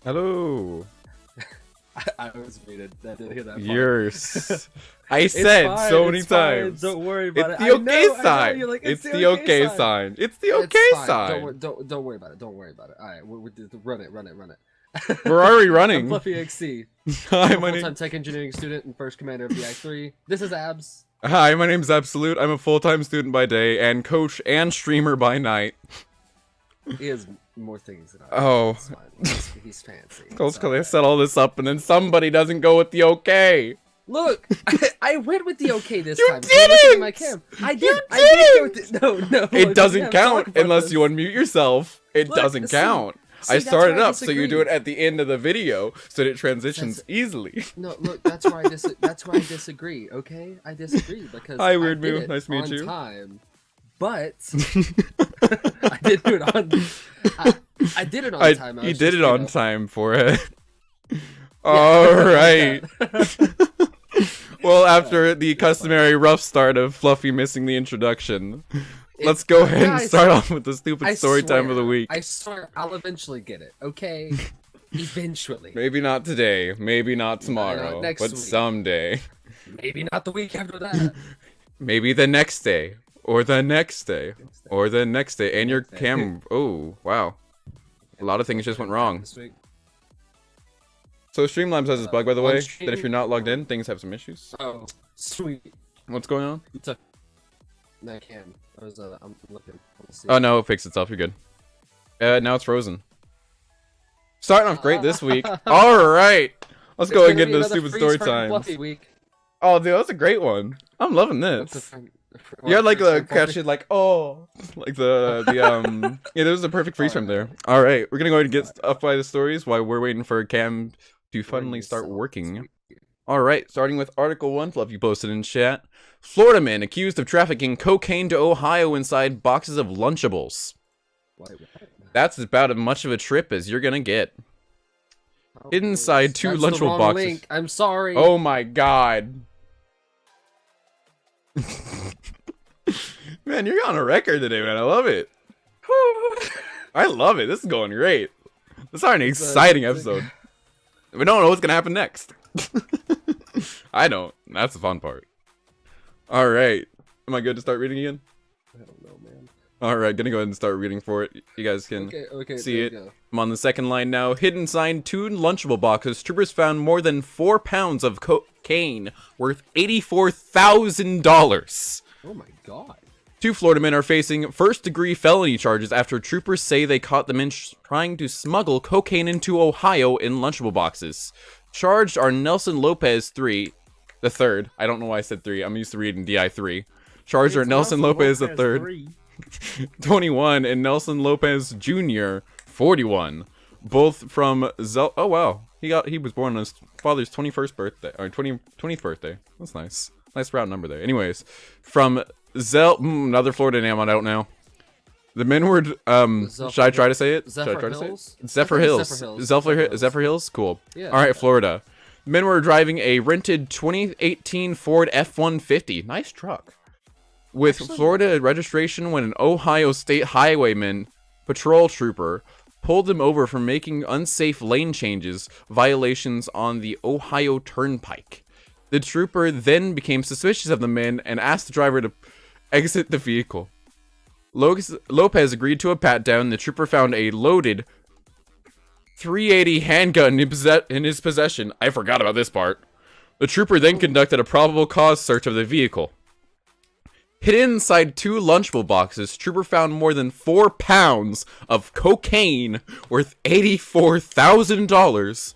Hello. I was muted. I didn't hear that part. Yours. I said so many times. Don't worry about it's it. The okay sign. You're like, it's the okay sign. It's the okay sign. Don't worry about it. Don't worry about it. All right, run it. We're already running. I'm Fluffy XC. Hi, I'm my a name. full-time tech engineering student and first commander of the Act 3. This is Abs. Hi, my name's Absolute. I'm a full-time student by day and coach and streamer by night. He has more things than I. Oh, he's fancy. Because I set all this up and then somebody doesn't go with the okay. Look, I went with the okay this You time. didn't! My cam. I did. I did go with the, no. It doesn't count unless this. you unmute yourself. It doesn't count. I started up so you do it at the end of the video so that it transitions easily. No, look, that's where I disagree. Okay, I disagree because hi, Weird I did Moo. it Nice to meet on you. Time, but I did do it on. I did it on time. You did it on time for it. Yeah, All right. Well, after the customary rough start of Fluffy missing the introduction, let's go ahead and start off with the stupid story time of the week. I swear, I'll eventually get it. Okay, eventually. Maybe not today, maybe not tomorrow, next but week. someday. Maybe not the week after that. Maybe the next day, or the next day, or the next day. And your cam. Oh, wow. A lot of things just went wrong. This week. So Streamlabs has this bug, by the way, stream- that if you're not logged in, things have some issues. Oh, sweet. What's going on? No, cam. I'm looking. Let's see. Oh no, it fixed itself. You're good. Now it's frozen. Starting off great this week. All right, let's go and get into the stupid story time. Oh, dude, that's a great one. I'm loving this. You had like a catch it like like the yeah, there was a perfect freeze frame there. All right, we're gonna go ahead and get up by the stories while we're waiting for Cam to finally start working. All right, starting with Article 1, Fluffy posted in chat. Florida man accused of trafficking cocaine to Ohio inside boxes of Lunchables. That's about as much of a trip as you're gonna get. Inside two Lunchable boxes. Link. I'm sorry. Oh my god. Man, you're on a record today, man. I love it. I love it. This is going great. This is an exciting episode. We don't know what's gonna happen next. I don't. That's the fun part. All right. Am I good to start reading again? I don't know, man. All right, gonna go ahead and start reading for it. You guys can see it. I'm on the second line now. Hidden inside two Lunchable boxes, troopers found more than 4 pounds of cocaine worth $84,000. Oh my god. Two Florida men are facing first-degree felony charges after troopers say they caught the men trying to smuggle cocaine into Ohio in Lunchable boxes. Charged are Nelson Lopez the third. I don't know why I said 3. I'm used to reading DI3. Charged are Nelson Lopez the third, 21, and Nelson Lopez Jr., 41. Both from oh wow, he was born on his father's 21st birthday or 20th birthday. That's nice. Nice round number there. Anyways, from another Florida name I don't know. The men were should I try to say it? Zephyr Hills? Zephyr Hills. Zephyr Hills? Cool. Yeah. All right, Florida. Men were driving a rented 2018 Ford F-150. Nice truck. With Florida registration when an Ohio State Highwayman patrol trooper pulled them over for making unsafe lane changes violations on the Ohio Turnpike. The trooper then became suspicious of the men and asked the driver to exit the vehicle. Lopez agreed to a pat-down. The trooper found a loaded .380 handgun in his possession. I forgot about this part. The trooper then conducted a probable cause search of the vehicle. Hidden inside two Lunchable boxes, trooper found more than 4 pounds of cocaine worth $84,000.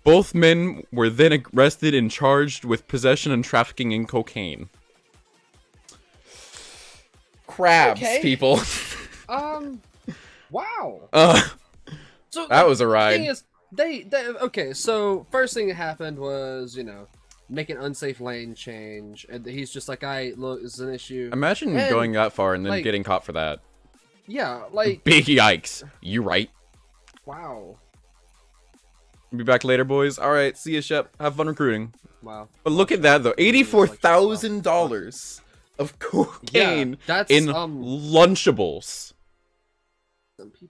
Both men were then arrested and charged with possession and trafficking in cocaine. Crabs, people. Wow. So that was a ride. Thing is, okay, so first thing that happened was, make an unsafe lane change, and he's just like, look, this is an issue. Imagine going that far and then getting caught for that. Yeah, like... Big yikes. You right. Wow. Be back later, boys. Alright, see ya, Shep. Have fun recruiting. Wow. But look at that, though. $84,000 of cocaine that's, in Lunchables.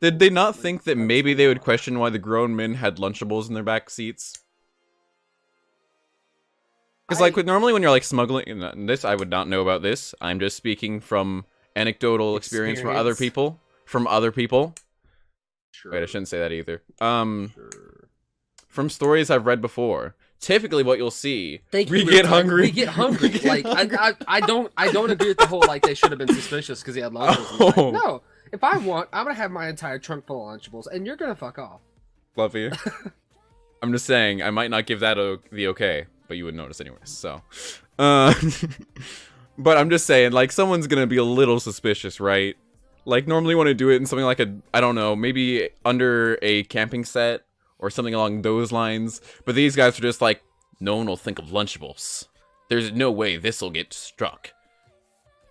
Did they not think that maybe they would question why the grown men had Lunchables in their back seats? Because, like, normally when you're, like, smuggling... And this, I would not know about this. I'm just speaking from anecdotal experience from other people. Sure. Wait, I shouldn't say that either. Sure. From stories I've read before. Typically, what you'll see, we get hungry. We get hungry. Like, I don't agree with the whole, like, they should have been suspicious because he had Lunchables. Like, no, if I want, I'm going to have my entire trunk full of Lunchables, and you're going to fuck off. Love you. I'm just saying, I might not give that the okay, but you would notice anyways, so. But I'm just saying, like, someone's going to be a little suspicious, right? Like, normally want to do it in something like I don't know, maybe under a camping set or something along those lines. But these guys are just like, no one will think of Lunchables. There's no way this'll get struck.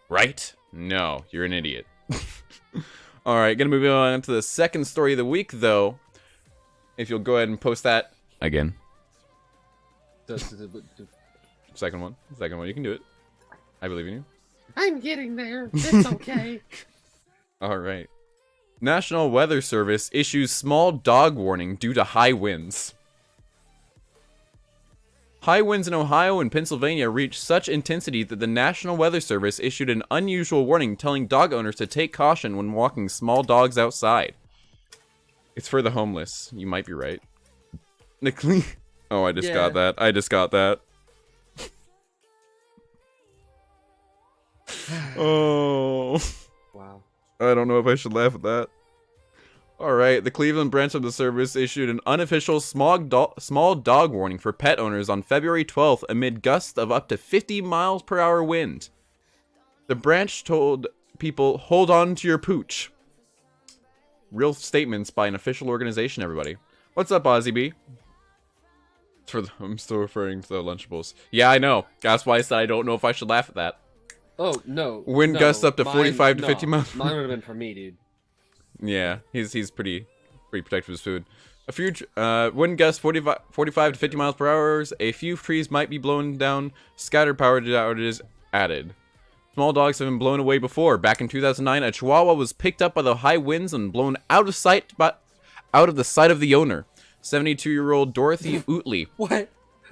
Right? No, you're an idiot. Alright, gonna move on to the second story of the week, though. If you'll go ahead and post that again. Second one, you can do it. I believe in you. I'm getting there. It's okay. Alright. National Weather Service issues small dog warning due to high winds. High winds in Ohio and Pennsylvania reached such intensity that the National Weather Service issued an unusual warning telling dog owners to take caution when walking small dogs outside. It's for the homeless. You might be right. Oh, I just got that. I just got that. Oh. Wow. I don't know if I should laugh at that. Alright, the Cleveland branch of the service issued an unofficial small dog warning for pet owners on February 12th amid gusts of up to 50 miles per hour wind. The branch told people, hold on to your pooch. Real statements by an official organization, everybody. What's up, Ozzy B? I'm still referring to the Lunchables. Yeah, I know. That's why I said I don't know if I should laugh at that. Oh, no. Wind gusts up to 45 to 50 miles. Mine would have been for me, dude. Yeah, he's pretty protective of his food. A few wind gusts 45 to 50 miles per hour. A few trees might be blown down. Scattered power outages added. Small dogs have been blown away before. Back in 2009, a Chihuahua was picked up by the high winds and blown out of sight, out of the sight of the owner. 72-year-old Dorothy Utley. What?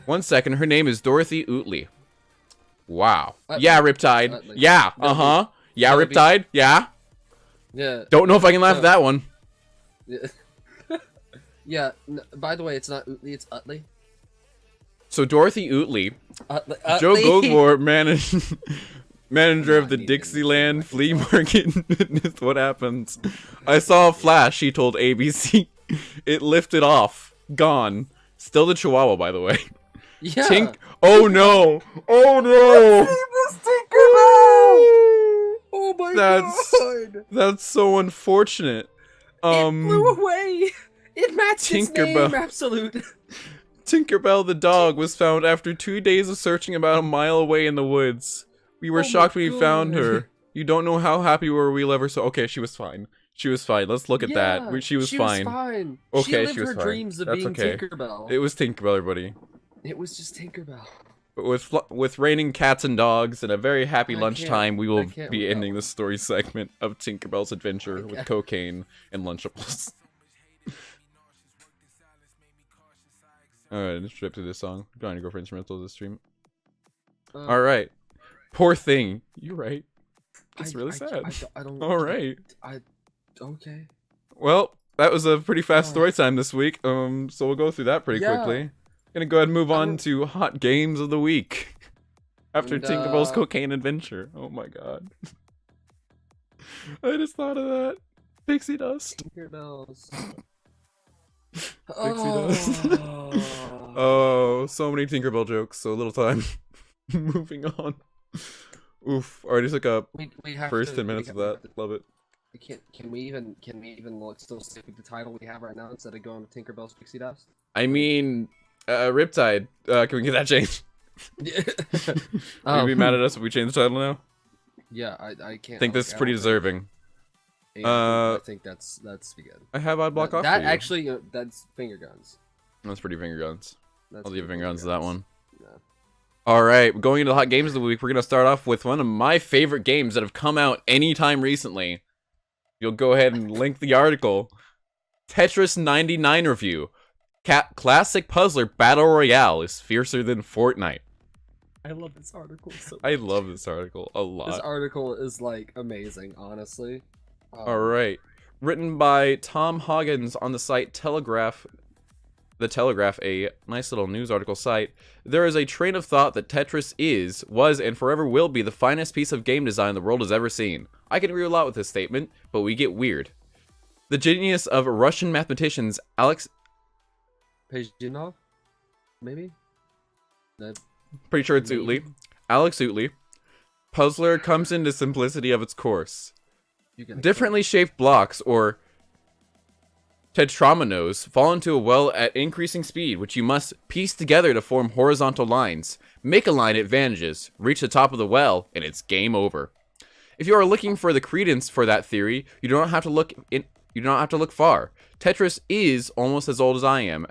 1 second. Her name is Dorothy Utley. Wow. Yeah, Riptide. Yeah. Uh-huh. Yeah, Riptide. Yeah. Yeah. Don't know if I can laugh at that one. Yeah. Yeah. By the way, it's not Utley, it's Utley. So Dorothy Utley, Utley. Joe Goldmore, manager of the Dixieland Flea Market. What happens? I saw a flash, he told ABC. It lifted off. Gone. Still the Chihuahua, by the way. Yeah. Oh no! Oh no! Oh my god! That's so unfortunate. It flew away. It matched its name, absolute. Tinkerbell the dog was found after 2 days of searching about a mile away in the woods. We were shocked when we found her. You don't know how happy we'll ever so. Okay, she was fine. She was fine. Let's look at that. She was fine. Okay, she lived her dreams of being Tinkerbell. It was Tinkerbell, everybody. It was just Tinkerbell. But with raining cats and dogs and a very happy lunchtime, we will be ending the story segment of Tinkerbell's adventure with cocaine and Lunchables. Alright, let's trip to this song. I'm trying to go for instrumental of the stream. Alright. Poor thing. You're right. It's really sad. I don't. Alright. Okay. Well, that was a pretty fast story time this week. So we'll go through that pretty quickly. Gonna go ahead and move on to hot games of the week. After Tinkerbell's cocaine adventure. Oh my god. I just thought of that. Pixie dust. Tinkerbells. Pixie dust. Oh, so many Tinkerbell jokes, so little time. Moving on. Oof, already took up first 10 minutes of that. Love it. Can we even still stick with the title we have right now instead of going with Tinkerbell's Pixie Dust? I mean, Riptide. Can we get that changed? Are you be mad at us if we change the title now? Yeah, I can't. I think this is pretty deserving. I think that's good. I have odd block off. That actually, that's finger guns. That's pretty finger guns. I'll leave finger guns to that one. No. All right, going into the hot games of the week, we're gonna start off with one of my favorite games that have come out anytime recently. you'll go ahead and link the article. Tetris 99 review. Classic puzzler battle royale is fiercer than Fortnite. I love this article so much. I love this article a lot. This article is like amazing, honestly. All right. Written by Tom Hoggins on the site Telegraph. The Telegraph, a nice little news article site. There is a train of thought that Tetris was, and forever will be the finest piece of game design the world has ever seen. I can agree a lot with this statement, but we get weird. The genius of Russian mathematicians Alex Pajinov? Maybe? Pretty sure it's Utli. Alex Utli. Puzzler comes into simplicity of its course. Differently shaped blocks, or tetrominoes, fall into a well at increasing speed, which you must piece together to form horizontal lines. Make a line, it vanishes. Reach the top of the well, and it's game over. If you are looking for the credence for that theory, you do not have to look far. Tetris is almost as old as I am.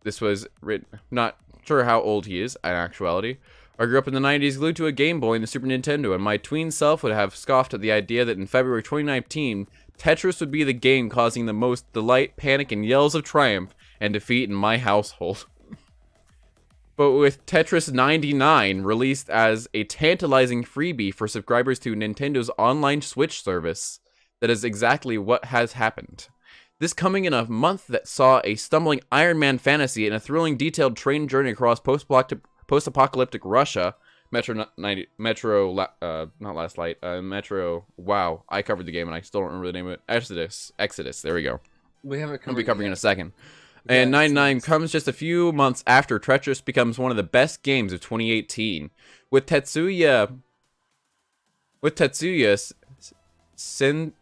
This was written, not sure how old he is in actuality. I grew up in the 90s glued to a Game Boy and the Super Nintendo, and my tween self would have scoffed at the idea that in February 2019, Tetris would be the game causing the most delight, panic, and yells of triumph and defeat in my household. But with Tetris 99 released as a tantalizing freebie for subscribers to Nintendo's online Switch service, that is exactly what has happened. This coming in a month that saw a stumbling Iron Man fantasy and a thrilling detailed train journey across post-apocalyptic Russia. Metro, wow, I covered the game and I still don't remember the name of it. Exodus, there we go. We'll be covering in a second. And 99 comes just a few months after Tetris becomes one of the best games of 2018. With Tetsuya Sen...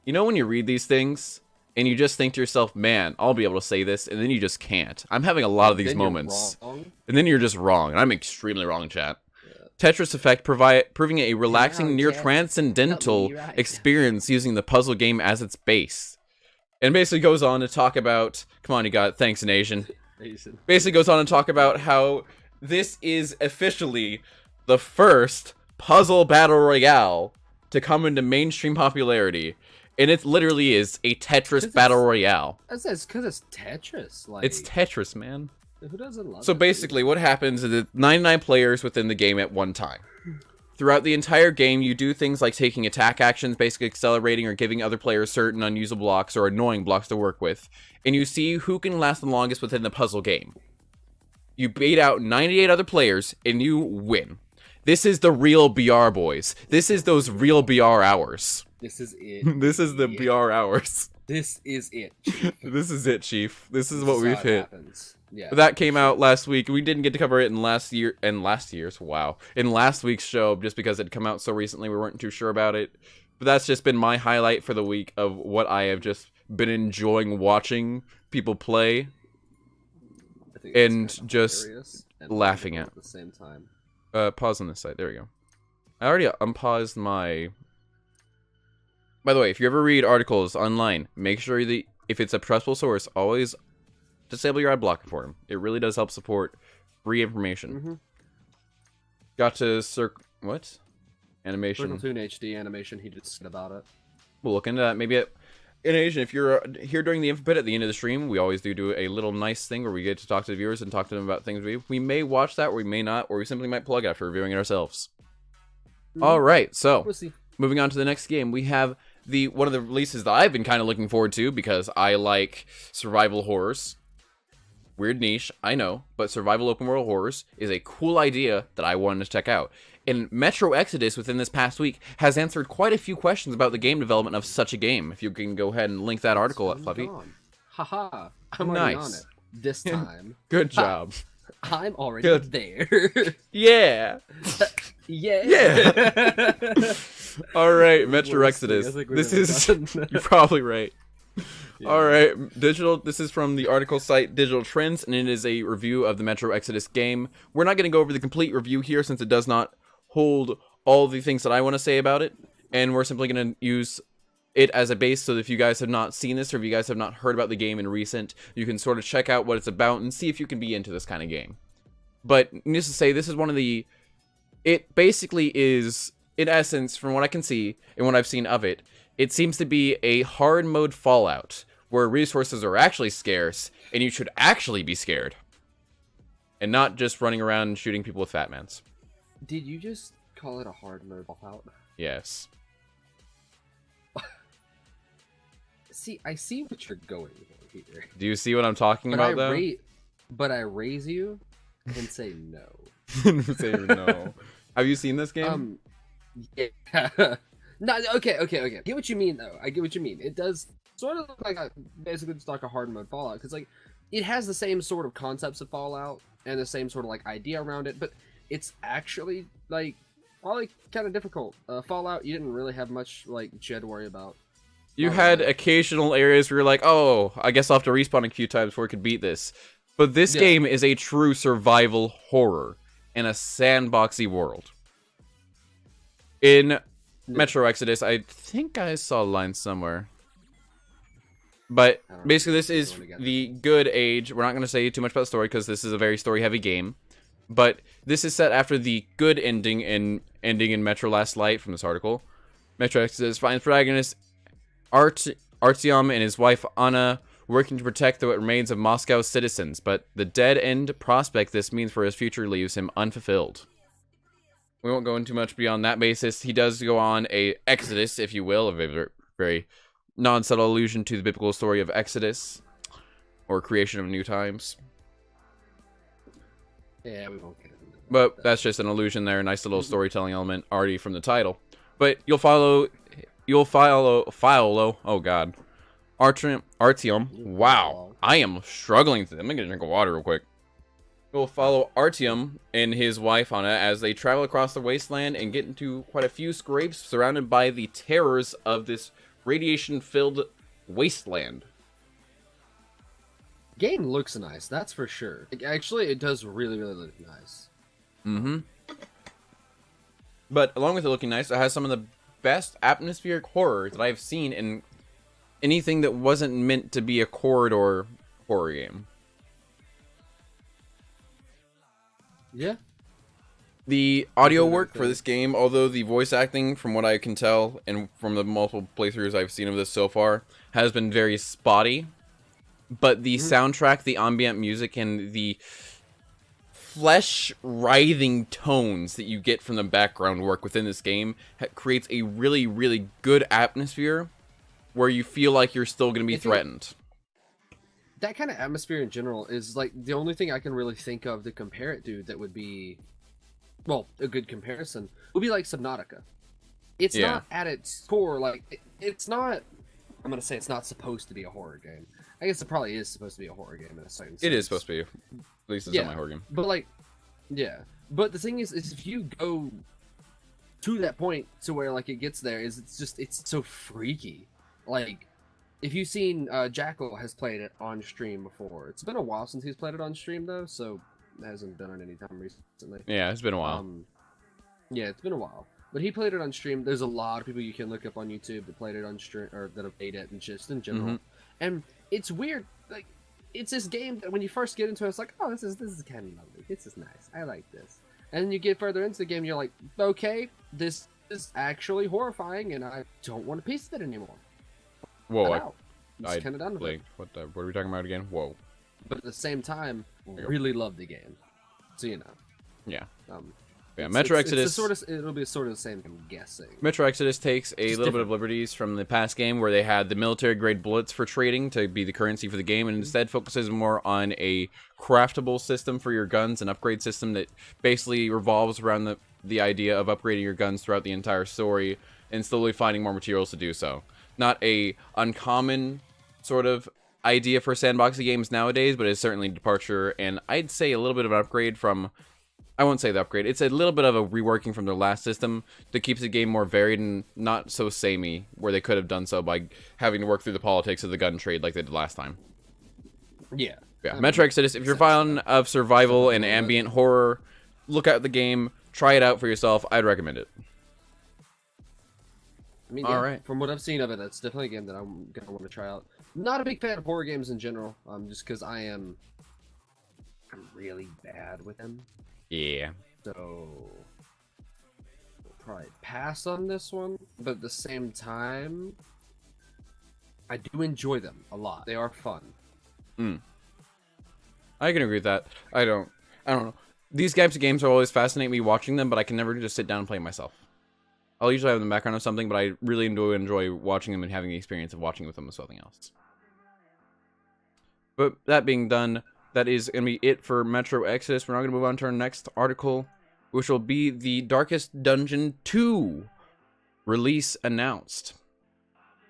You know when you read these things, and you just think to yourself, man, I'll be able to say this, and then you just can't. I'm having a lot of these moments. And then you're just wrong, and I'm extremely wrong, chat. Yeah. Tetris Effect proving a relaxing, near-transcendental experience using the puzzle game as its base. And basically goes on to talk about... Come on, you got it. Thanks, Asian. Basically goes on to talk about how this is officially the first puzzle battle royale to come into mainstream popularity. And it literally is a Tetris battle royale. It's because it's Tetris. Like, it's Tetris, man. Who doesn't love it? So basically what happens is it's 99 players within the game at one time. Throughout the entire game, you do things like taking attack actions, basically accelerating or giving other players certain unusable blocks or annoying blocks to work with. And you see who can last the longest within the puzzle game. You beat out 98 other players, and you win. This is the real BR, boys. This is those real BR hours. This is it. This is the BR hours. This is it, Chief. This is it, Chief. This is what we've hit. Yeah. That came out last week. We didn't get to cover it in last week's show, just because it had come out so recently. We weren't too sure about it. But that's just been my highlight for the week of what I have just been enjoying watching people play and just laughing at the same time. Pause on this side. There we go. I already unpaused my... By the way, if you ever read articles online, make sure that if it's a trustful source, always disable your ad blocker for them. It really does help support free information. Got to what? Animation. Circle Toon HD animation. He just said about it. We'll look into that. Maybe in Asian, if you're here during the info pit at the end of the stream, we always do a little nice thing where we get to talk to the viewers and talk to them about things we may watch that, or we may not, or we simply might plug after reviewing it ourselves. All right, so We'll see. Moving on to the next game, we have one of the releases that I've been kind of looking forward to because I like survival horrors. Weird niche, I know, but survival open world horrors is a cool idea that I wanted to check out. And Metro Exodus within this past week has answered quite a few questions about the game development of such a game. If you can go ahead and link that article up, Fluffy. Haha, I'm already on it this time. Good job. I'm already there. Yeah. Yeah. All right, Metro Exodus. This is you're probably right. Yeah. All right, this is from the article site Digital Trends, and it is a review of the Metro Exodus game. We're not going to go over the complete review here since it does not hold all the things that I want to say about it, and we're simply going to use it as a base so that if you guys have not seen this or if you guys have not heard about the game in recent, you can sort of check out what it's about and see if you can be into this kind of game. But needless to say, this is one of the... It basically is, in essence, from what I can see and what I've seen of it, It seems to be a hard mode Fallout, where resources are actually scarce, and you should actually be scared. And not just running around and shooting people with Fat Mans. Did you just call it a hard mode Fallout? Yes. See, I see what you're going for here. Do you see what I'm talking about, though? But I raise you and say no. Say no. Have you seen this game? Yeah. No, okay. I get what you mean, though. I get what you mean. It does sort of look like basically just like a hard mode Fallout, because like it has the same sort of concepts of Fallout and the same sort of like idea around it, but it's actually like probably kind of difficult. Fallout, you didn't really have much like you had to worry about. You had occasional areas where you're like, oh, I guess I'll have to respawn a few times before I could beat this. But this game is a true survival horror in a sandboxy world. In Metro Exodus, I think I saw a line somewhere. But basically, this is the good age. We're not going to say too much about the story because this is a very story-heavy game. But this is set after the good ending in Metro Last Light from this article. Metro Exodus finds protagonist Artyom and his wife Anna working to protect what remains of Moscow's citizens, but the dead-end prospect this means for his future leaves him unfulfilled. We won't go into much beyond that basis. He does go on a exodus, if you will, a very, very non-subtle allusion to the biblical story of Exodus, or creation of new times. Yeah, we won't get into that. But that's just an allusion there, a nice little storytelling element already from the title. But you'll follow, oh god, Artyom. Wow, I am struggling. I'm gonna get a drink of water real quick. You'll follow Artyom and his wife Anna as they travel across the wasteland and get into quite a few scrapes surrounded by the terrors of this radiation-filled wasteland. Game looks nice, that's for sure. Actually, it does really, really look nice. Mm-hmm. But along with it looking nice, it has some of the best atmospheric horror that I've seen in anything that wasn't meant to be a corridor horror game. Yeah. The audio work for this game, although the voice acting, from what I can tell, and from the multiple playthroughs I've seen of this so far, has been very spotty. But the soundtrack, the ambient music, and the flesh-writhing tones that you get from the background work within this game creates a really, really good atmosphere where you feel like you're still going to be threatened. That kind of atmosphere in general is like the only thing I can really think of to compare it to that would be, well, a good comparison would be like Subnautica. It's not at its core, like, it's not, I'm going to say it's not supposed to be a horror game. I guess it probably is supposed to be a horror game in a certain sense. It is supposed to be. At least it's not my horror game. But like, yeah. But the thing is if you go to that point to where like it gets there, it's so freaky. Like, if you've seen, Jackal has played it on stream before. It's been a while since he's played it on stream though, so it hasn't been on any time recently. Yeah, it's been a while. Yeah, it's been a while. But he played it on stream. There's a lot of people you can look up on YouTube that played it on stream, or that have played it, and just in general. And it's weird, like, it's this game that when you first get into it, it's like, oh, this is kind of lovely. This is nice. I like this. And then you get further into the game, you're like, okay, this is actually horrifying, and I don't want a piece of it anymore. Whoa, I'm kind of done with it. What are we talking about again? Whoa. But at the same time, really love the game. So, you know. Yeah. Yeah, Metro Exodus. It'll be sort of the same, I'm guessing. Metro Exodus takes a little bit of liberties from the past game where they had the military-grade bullets for trading to be the currency for the game, and instead focuses more on a craftable system for your guns, an upgrade system that basically revolves around the idea of upgrading your guns throughout the entire story and slowly finding more materials to do so. Not a uncommon sort of idea for sandboxy games nowadays, but it's certainly a departure, and I'd say a little bit of an upgrade from... I won't say the upgrade. It's a little bit of a reworking from their last system that keeps the game more varied and not so samey, where they could have done so by having to work through the politics of the gun trade like they did last time. Yeah. Metro Exodus, if you're a fan of survival and ambient horror, look out the game, try it out for yourself. I'd recommend it. I mean, yeah, from what I've seen of it, that's definitely a game that I'm going to want to try out. Not a big fan of horror games in general, just because I'm really bad with them. Yeah. So, probably pass on this one, but at the same time, I do enjoy them a lot. They are fun. I can agree with that. I don't know. These types of games are always fascinate me watching them, but I can never just sit down and play myself. I'll usually have them in the background of something, but I really do enjoy watching them and having the experience of watching with them with something else. But that being done, that is going to be it for Metro Exodus. We're now going to move on to our next article, which will be the Darkest Dungeon 2 release announced.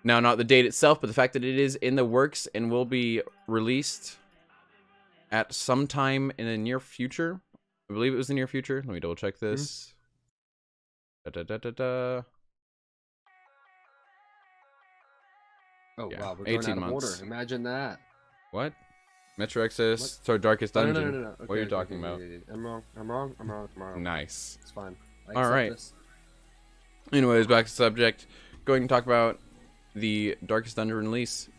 Now, not the date itself, but the fact that it is in the works and will be released at some time in the near future. I believe it was the near future. Let me double check this. Oh, Yeah, wow, we're going 18 out of months. order. Imagine that. What? Metro Exodus, sorry, Darkest Dungeon. No. What are you talking about? I'm wrong. Nice. It's fine. All right. This. Anyways, back to the subject. Going to talk about the Darkest Dungeon release.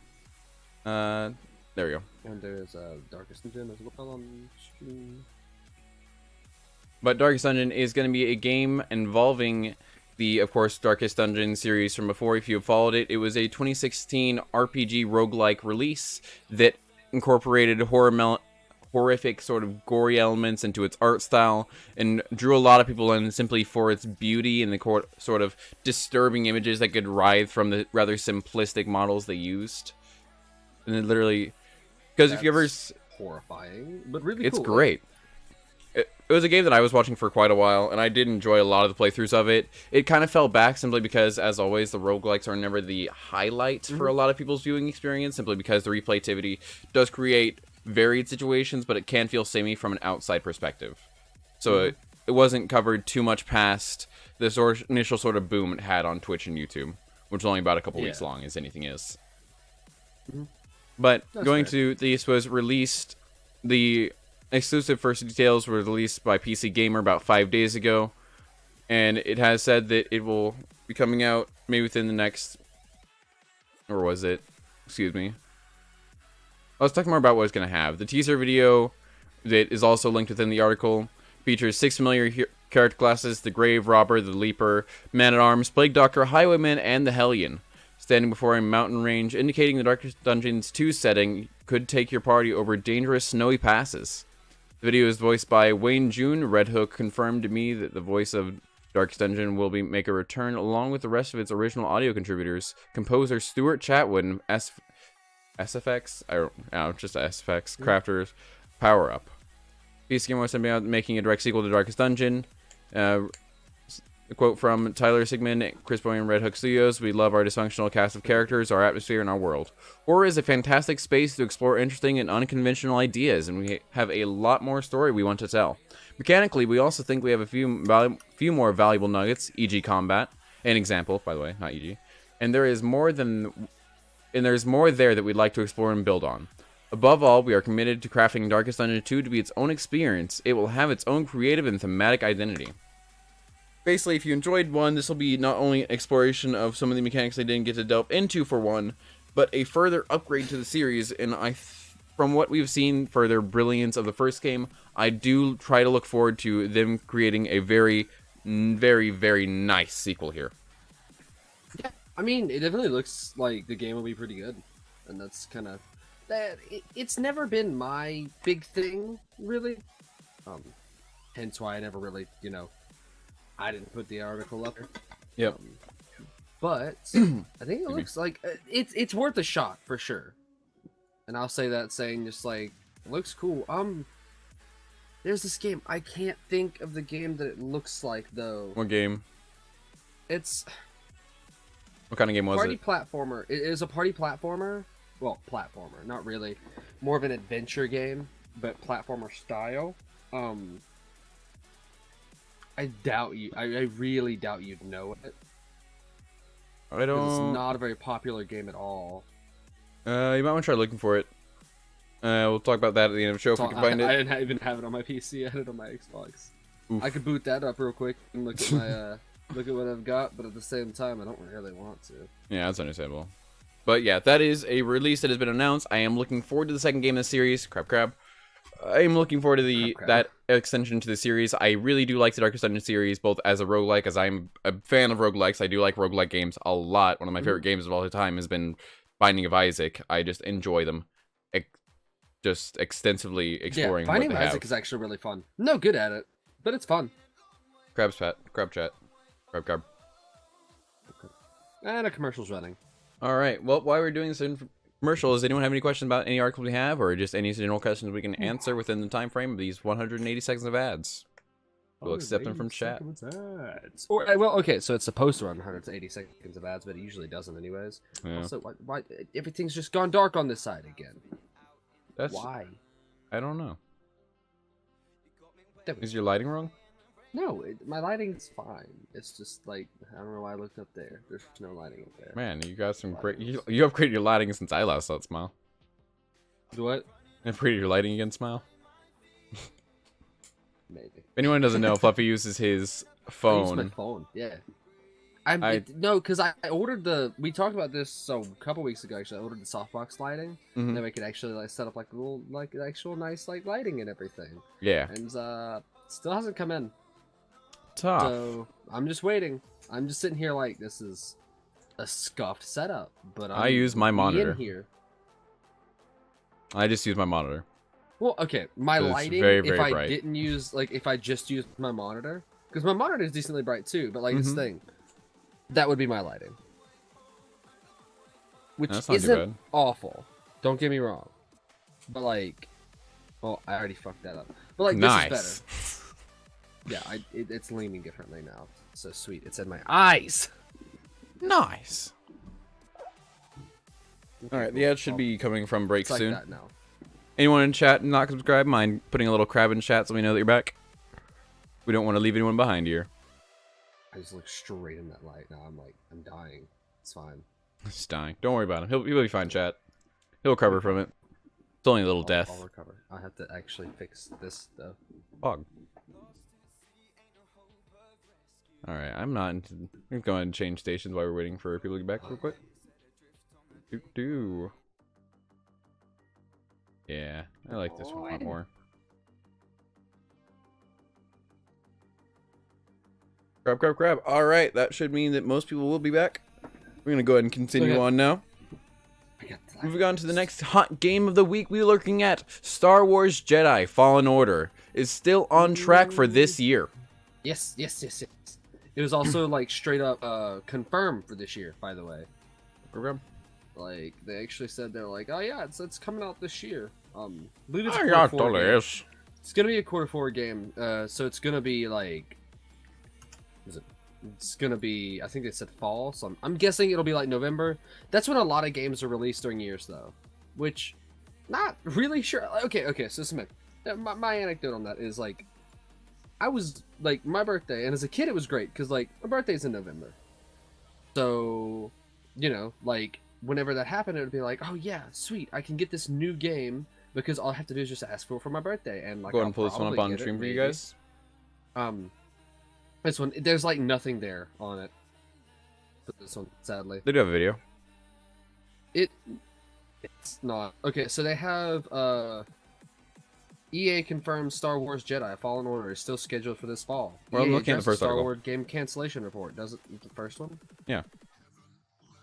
There we go. And there's Darkest Dungeon as well on stream. But Darkest Dungeon is going to be a game involving the, of course, Darkest Dungeon series from before. If you have followed it, it was a 2016 RPG roguelike release that incorporated horrific sort of gory elements into its art style and drew a lot of people in simply for its beauty and the sort of disturbing images that could writhe from the rather simplistic models they used. And it literally, because if you ever, horrifying, but really it's cool. great. It was a game that I was watching for quite a while, and I did enjoy a lot of the playthroughs of it. It kind of fell back simply because, as always, the roguelikes are never the highlight for a lot of people's viewing experience, simply because the replaytivity does create varied situations, but it can feel samey from an outside perspective. So it wasn't covered too much past this initial sort of boom it had on Twitch and YouTube, which is only about a couple weeks long, as anything is. But That's going fair. to this was released, the exclusive first details were released by PC Gamer about 5 days ago, and it has said that it will be coming out maybe within the next, or was it? Excuse me. Let's talk more about what it's going to have. The teaser video that is also linked within the article features 6 familiar character classes: the Grave Robber, the Leaper, Man-at-Arms, Plague Doctor, Highwayman, and the Hellion, standing before a mountain range, indicating the Darkest Dungeons 2 setting could take your party over dangerous snowy passes. The video is voiced by Wayne June. Red Hook confirmed to me that the voice of Darkest Dungeon will make a return along with the rest of its original audio contributors, composer Stuart Chatwood and SFX, I don't know, just SFX, crafters, Power Up. PC Gamer was about making a direct sequel to Darkest Dungeon. A quote from Tyler Sigmund, Chris Boy, and Red Hook Studios: "We love our dysfunctional cast of characters, our atmosphere, and our world. Horror is a fantastic space to explore interesting and unconventional ideas, and we have a lot more story we want to tell. Mechanically, we also think we have a few more valuable nuggets, e.g. combat, an example, by the way, not e.g. And there's more there that we'd like to explore and build on. Above all, we are committed to crafting Darkest Dungeon 2 to be its own experience. It will have its own creative and thematic identity." Basically, if you enjoyed 1, this will be not only an exploration of some of the mechanics they didn't get to delve into for 1, but a further upgrade to the series. And from what we've seen for their brilliance of the first game, I do try to look forward to them creating a very, very, very nice sequel here. Yeah, I mean, it definitely looks like the game will be pretty good, and that's kind of that. It's never been my big thing, really. Hence why I never really, I didn't put the article up there. Yep. But I think it looks like it's worth a shot for sure. And I'll say that saying just like, it looks cool. There's this game. I can't think of the game that it looks like though. What game? It's What kind of game was party it? platformer. It is a party platformer. Well, platformer, not really. More of an adventure game, but platformer style. I doubt you. I really doubt you'd know it. I don't. It's not a very popular game at all. You might want to try looking for it. We'll talk about that at the end of the show if we can find I it. didn't even have it on my PC. I had it on my Xbox. Oof. I could boot that up real quick and look at my look at what I've got, but at the same time, I don't really want to. Yeah, that's understandable. But yeah, that is a release that has been announced. I am looking forward to the second game in the series, Crab. I'm looking forward to that extension to the series. I really do like the Dark Ascension series, both as a roguelike, as I'm a fan of roguelikes. I do like roguelike games a lot. One of my favorite games of all the time has been Binding of Isaac. I just enjoy them. Just extensively exploring what they have. Binding of Isaac is actually really fun. No good at it, but it's fun. Crab chat. Crab. Okay. And a commercial's running. All right. Well, while we're doing this commercial, does anyone have any questions about any articles we have, or just any general questions we can answer within the time frame of these 180 seconds of ads? We'll accept them from chat. Or, well, okay, so it's supposed to run 180 seconds of ads, but it usually doesn't anyways. Yeah. Also, why everything's just gone dark on this side again? Why? I don't know. Is your lighting wrong? No, my lighting's fine. It's just like, I don't know why I looked up there. There's no lighting up there. Man, you got some great... You upgraded your lighting since I last saw it, Smile. What? Upgraded your lighting again, Smile? Maybe. If anyone doesn't know, Fluffy uses his phone. I use my phone, yeah. No, because I ordered we talked about this a couple weeks ago, actually. I ordered the softbox lighting. Mm-hmm. Then we could actually like set up like a little, like actual nice like lighting and everything. Yeah. And still hasn't come in. Tough. So I'm just waiting. I'm just sitting here like this is a scuffed setup, but I use my monitor. In here. I just use my monitor. Well, okay, my lighting. Very, very if I bright. didn't use if I just used my monitor, because my monitor is decently bright too, but like this thing, that would be my lighting, which isn't awful. Don't get me wrong, but like, well, I already fucked that up. But like, nice. This is better. Yeah, it's leaning differently now. So sweet. It's in my eyes. Nice. Okay, all right, the ad should be coming from break soon. Like that now. Anyone in chat not subscribed? Mind putting a little crab in chat so we know that you're back? We don't want to leave anyone behind here. I just look straight in that light now. I'm dying. It's fine. He's dying. Don't worry about him. He'll be fine, chat. He'll recover from it. It's only a little death. I'll recover. I have to actually fix this though. Fog. All right, I'm not. I'm going to go ahead and change stations while we're waiting for people to get back real quick. Yeah, I like this one a lot more. Grab. All right, that should mean that most people will be back. We're going to go ahead and continue on now. Moving on to the next hot game of the week, we're looking at Star Wars Jedi Fallen Order. Is still on track for this year. Yes. It was also like straight up confirmed for this year, by the way. Program. Like they actually said they're like, oh yeah, it's coming out this year. It's gonna be a quarter 4 game. So it's gonna be like, it's gonna be, I think they said fall. So I'm guessing it'll be like November. That's when a lot of games are released during years, though. Which, not really sure. Okay. So my anecdote on that is like, I was like my birthday, and as a kid it was great because like my birthday's in November. So, you know, like whenever that happened, it would be like, oh yeah, sweet, I can get this new game because all I have to do is just ask for my birthday, and like go ahead and pull this one up on stream for you guys. This one, there's like nothing there on it. But this one, sadly, they do have a video. It's not okay. So they have EA confirms Star Wars Jedi Fallen Order is still scheduled for this fall. Well, I'm looking at the first Star article. Wars game cancellation report. Does it the first one? Yeah.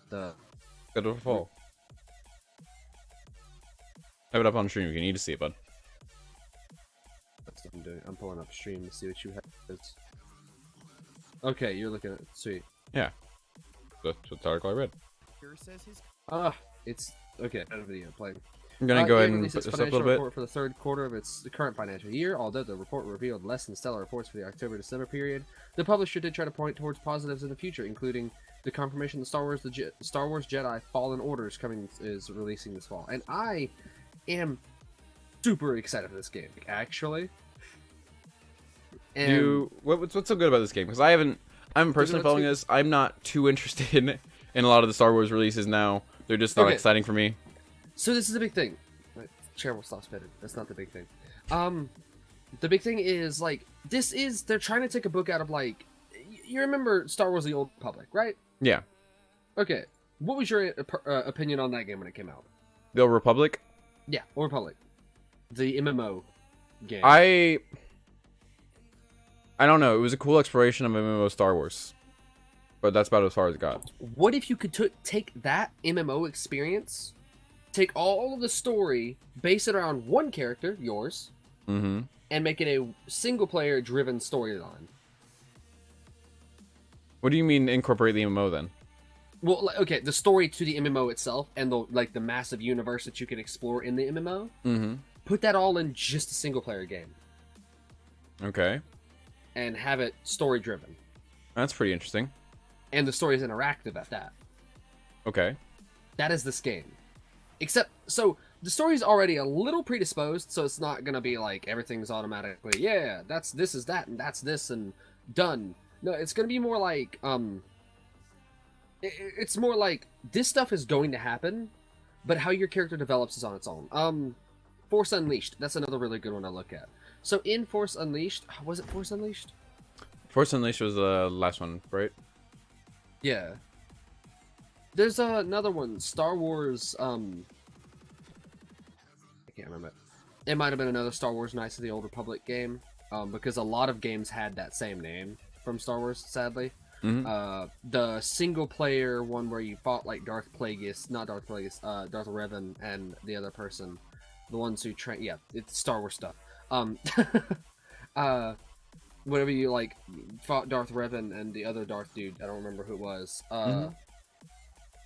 The scheduled for fall. Have it up on stream. You need to see it, bud. That's what I'm doing. I'm pulling up stream to see what you have. Okay, you're looking at it. Sweet. Yeah. That's the article I read. It's okay. Video playing. I'm gonna go ahead and put this up a little bit. Report for the third quarter of its current financial year. Although the report revealed less than stellar reports for the October-December period, the publisher did try to point towards positives in the future, including the confirmation that Star Wars Jedi Fallen Order is releasing this fall, and I am super excited for this game, actually. And what's so good about this game? Because I'm personally following this. I'm not too interested in a lot of the Star Wars releases now. They're just not exciting for me. So this is the big thing. Chair will stop spinning. That's not the big thing. The big thing is like they're trying to take a book out of like, you remember Star Wars: The Old Republic, right? Yeah. Okay. What was your opinion on that game when it came out? The Old Republic? Yeah, Old Republic. The MMO game. I don't know. It was a cool exploration of MMO Star Wars, but that's about as far as it got. What if you could take that MMO experience, take all of the story, base it around one character, yours, and make it a single-player driven storyline? What do you mean incorporate the MMO then? Well, okay, the story to the MMO itself and the massive universe that you can explore in the MMO. Put that all in just a single-player game. Okay. And have it story-driven. That's pretty interesting. And the story is interactive at that. Okay. That is this game. Except, so, the story's already a little predisposed, so it's not gonna be like everything's automatically, yeah, this is that, and that's this, and done. No, it's gonna be more like, it's more like, this stuff is going to happen, but how your character develops is on its own. Force Unleashed, that's another really good one to look at. So in Force Unleashed, was it Force Unleashed? Force Unleashed was the last one, right? Yeah. There's another one, Star Wars, I can't remember. It might have been another Star Wars Knights of the Old Republic game, because a lot of games had that same name from Star Wars, sadly. The single-player one where you fought like Darth Plagueis, not Darth Plagueis, Darth Revan and the other person. The ones who train, yeah, it's Star Wars stuff. Whenever you like fought Darth Revan and the other Darth dude, I don't remember who it was.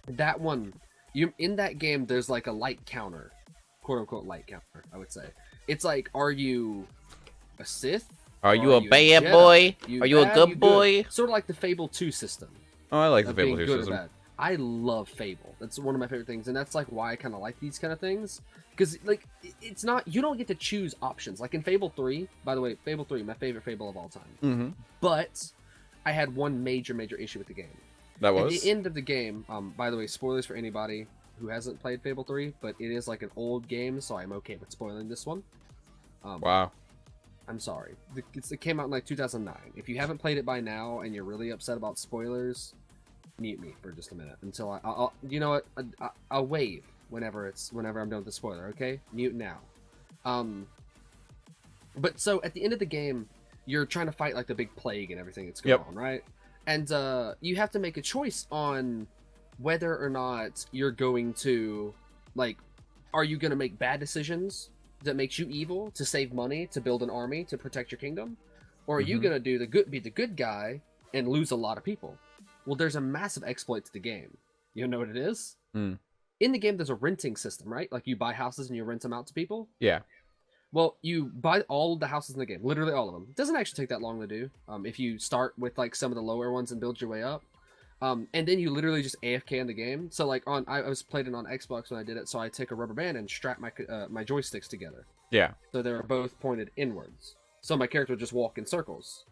That one, in that game, there's like a light counter, quote unquote light counter. I would say it's like, are you a Sith? Are you a bad boy? Are you a good boy? Sort of like the Fable 2 system. Oh, I like the Fable 2 system. I love Fable. That's one of my favorite things, and that's like why I kind of like these kind of things, because like it's not, you don't get to choose options. Like in Fable 3, by the way, Fable 3, my favorite Fable of all time. But I had one major issue with the game. That was? At the end of the game, by the way, spoilers for anybody who hasn't played Fable 3, but it is like an old game, so I'm okay with spoiling this one. Wow. I'm sorry. It came out in like 2009. If you haven't played it by now and you're really upset about spoilers, mute me for just a minute until I'll you know what? I'll wave whenever I'm done with the spoiler. Okay, mute now. But so at the end of the game, you're trying to fight like the big plague and everything that's going on, right? And you have to make a choice on whether or not you're going to, like, are you going to make bad decisions that makes you evil to save money, to build an army, to protect your kingdom? Or are you going to be the good guy and lose a lot of people? Well, there's a massive exploit to the game. You know what it is? In the game, there's a renting system, right? Like, you buy houses and you rent them out to people. Yeah. Well, you buy all of the houses in the game, literally all of them. It doesn't actually take that long to do. If you start with like some of the lower ones and build your way up. And then you literally just AFK in the game. So like I was playing it on Xbox when I did it, so I take a rubber band and strap my joysticks together. Yeah. So they were both pointed inwards. So my character would just walk in circles.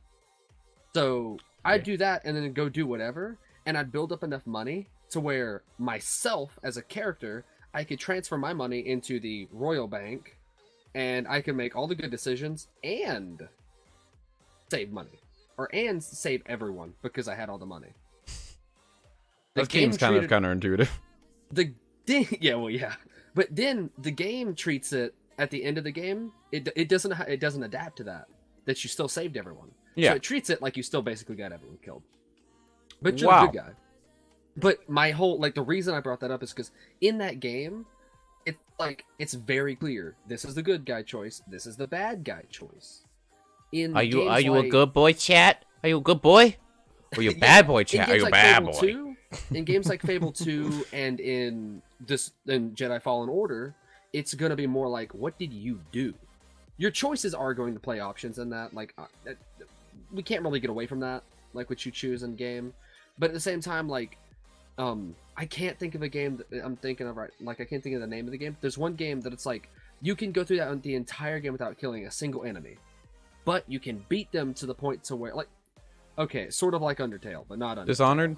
So I'd do that and then go do whatever, and I'd build up enough money to where myself as a character, I could transfer my money into the royal bank, and I can make all the good decisions and save money, and save everyone because I had all the money. That game's kind of counterintuitive. Yeah. But then the game treats it at the end of the game. It doesn't adapt to that you still saved everyone. Yeah. So it treats it like you still basically got everyone killed. But you're the good guy. But my whole, like, the reason I brought that up is because in that game, it's very clear. This is the good guy choice. This is the bad guy choice. Are you a good boy, chat? Are you a good boy? Or you a bad boy, chat? Are you a bad boy? 2, in games like Fable 2 and in Jedi Fallen Order, it's gonna be more like, what did you do? Your choices are going to play options in that. Like, we can't really get away from that, like what you choose in game. But at the same time, like, I can't think of a game that I'm thinking of right. Like, I can't think of the name of the game. There's one game that it's like you can go through the entire game without killing a single enemy, but you can beat them to the point to where, like, okay, sort of like Undertale, but not Undertale. Dishonored?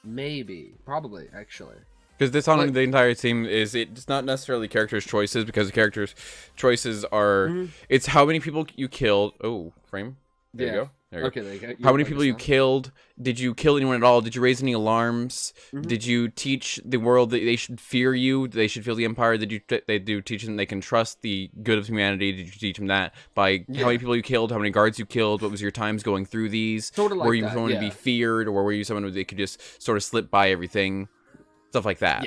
Maybe, probably, actually. Because Dishonored, the entire theme is, it's not necessarily characters' choices, because the characters' choices are, it's how many people you killed. Oh, frame. There you go. Okay, there you go. How many people you killed? Did you kill anyone at all? Did you raise any alarms? Did you teach the world that they should fear you? They should fear the Empire? Did you teach them they can trust the good of humanity? Did you teach them that by how many people you killed? How many guards you killed? What was your times going through these? Sort of like were you someone to be feared, or were you someone who they could just sort of slip by everything? Stuff like that.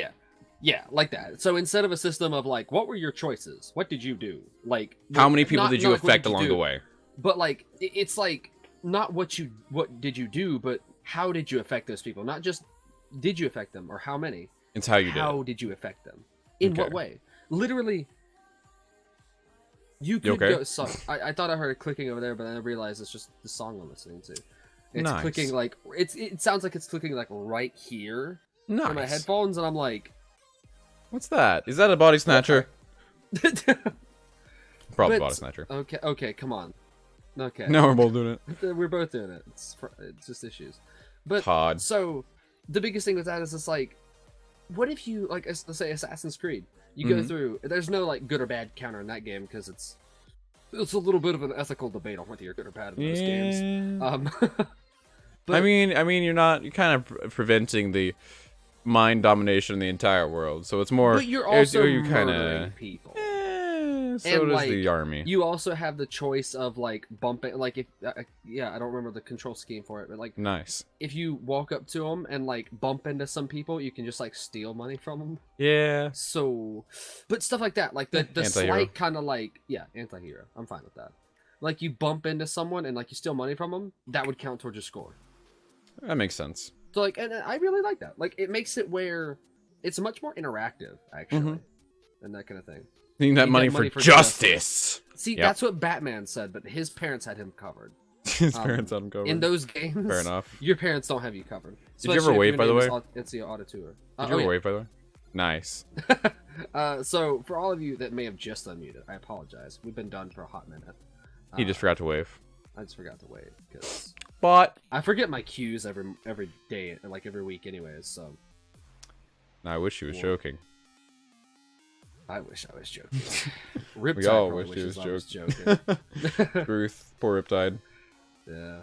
Yeah, like that. So instead of a system of like, what were your choices? What did you do? Like, how many people did you affect along the way? But like, it's like not what did you do, but how did you affect those people? Not just did you affect them or how many. It's how you did. How did you affect them? In what way? Literally, you could go. So, I thought I heard it clicking over there, but then I realized it's just the song I'm listening to. It's clicking like it sounds like it's clicking like right here on my headphones, and I'm like, what's that? Is that a body snatcher? Probably body snatcher. Okay, come on. Okay. Now we're both doing it. We're both doing it. It's just issues. But Todd. So the biggest thing with that is it's like, what if you like, let's say Assassin's Creed, you go through. There's no like good or bad counter in that game because it's a little bit of an ethical debate on whether you're good or bad in those games. But, I mean, you're kind of preventing the mind domination in the entire world, so it's more. But you're also murdering people. So and, does the army. You also have the choice of like bumping, like if I don't remember the control scheme for it, but like if you walk up to them and like bump into some people, you can just like steal money from them. Yeah. So, but stuff like that, like the slight kind of like anti-hero. I'm fine with that. Like you bump into someone and like you steal money from them, that would count towards your score. That makes sense. So like, and I really like that. Like it makes it where it's much more interactive actually, and that kind of thing. Need that money for justice. See, that's what Batman said, but his parents had him covered. His parents had him covered. In those games, fair enough. Your parents don't have you covered. Did you ever wave, by the way? It's the auditor. Did you ever wave, by the way? Nice. So, for all of you that may have just unmuted, I apologize. We've been done for a hot minute. He just forgot to wave. I just forgot to wave because. But I forget my cues every day, like every week, anyways. So. I wish he was joking. I wish I was joking. Riptide we all wish he was joking. Truth, poor Riptide. Yeah.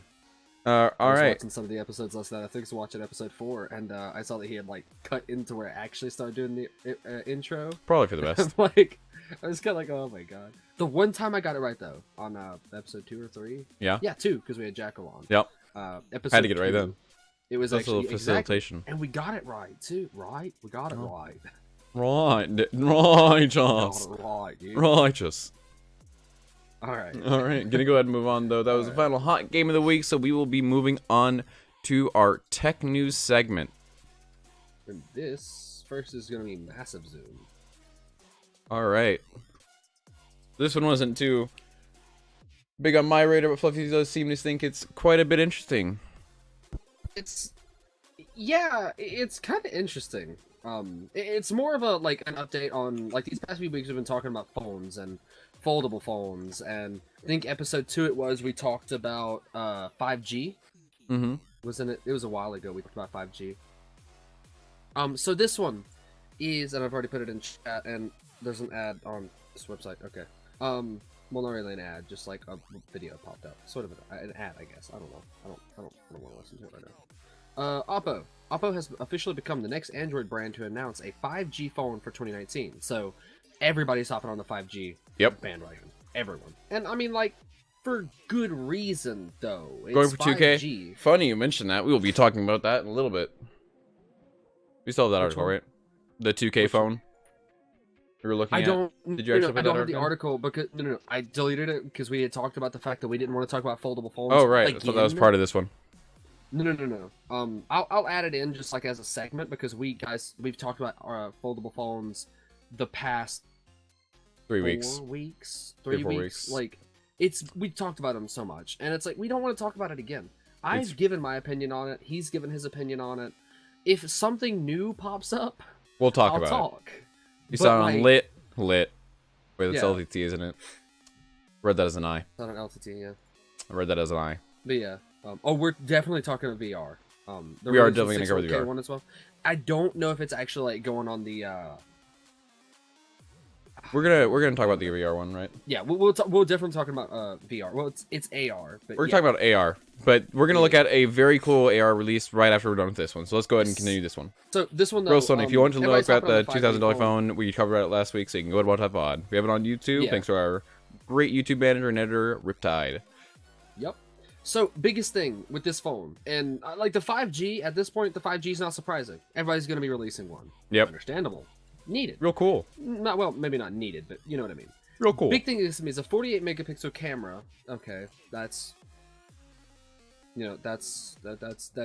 All right. I was watching some of the episodes last night. I think I was watching episode 4, and I saw that he had like cut into where it actually started doing the intro. Probably for the best. Like, I was kind of like, oh my god. The one time I got it right though, on episode 2 or 3. Yeah. Yeah, 2, because we had Jackal on. Yep. Episode had to get it right then. It was actually a little facilitation, and we got it right too. Right? We got it right. Righteous. Right, dude. Righteous. Alright. Alright, gonna go ahead and move on though. That was the final hot game of the week, so we will be moving on to our tech news segment. And this first is gonna be Massive Zoom. Alright. This one wasn't too big on my radar, but Fluffy does seem to think it's quite a bit interesting. It's kind of interesting. It's more of like an update on like these past few weeks we've been talking about phones and foldable phones, and I think episode 2 we talked about 5G. Wasn't it? It was a while ago we talked about 5G. So this one is, and I've already put it in chat, and there's an ad on this website. Okay. Well, not really an ad, just like a video popped up, sort of an ad, I guess. I don't know. I don't want to listen to it right now. Oppo. Oppo has officially become the next Android brand to announce a 5G phone for 2019. So everybody's hopping on the 5G bandwagon. Everyone. And I mean, like, for good reason, though. It's going for 2K? 5G. Funny you mentioned that. We will be talking about that in a little bit. We still have that article, right? The 2K phone? We were looking at? Did you actually put that article? I don't have the article because... No. I deleted it because we had talked about the fact that we didn't want to talk about foldable phones. Oh, right. I thought that was part of this one. No. I'll add it in just like as a segment because we've talked about foldable phones the past 3 weeks. 4 weeks, 3 weeks. Like we talked about them so much, and it's like we don't want to talk about it again. I've given my opinion on it. He's given his opinion on it. If something new pops up, we'll talk I'll about talk. it. You sound lit. Wait, it's LTT, isn't it? Read that as an I. It's not an LTT, yeah. I read that as an I. But yeah. We're definitely talking about VR. We are definitely going to cover the VR one as well. I don't know if it's actually like going on the We're gonna talk about the VR one, right? Yeah, we'll definitely talking about VR. Well, it's AR, but we're talking about AR, but we're gonna look at a very cool AR release right after we're done with this one. So let's go ahead and continue this one. So this one, though, Real Sony, if you want to look at the $2,000 phone, phone, we covered it last week, so you can go to WhatTimePod. We have it on YouTube. Thanks to our great YouTube manager and editor, Riptide. Yep. So biggest thing with this phone, and like the 5G at this point, the 5G is not surprising. Everybody's gonna be releasing one. Yep. Understandable. Needed. Real cool. Not well, maybe not needed, but you know what I mean. Real cool. Big thing is to me is a 48 megapixel camera. Okay, that's that's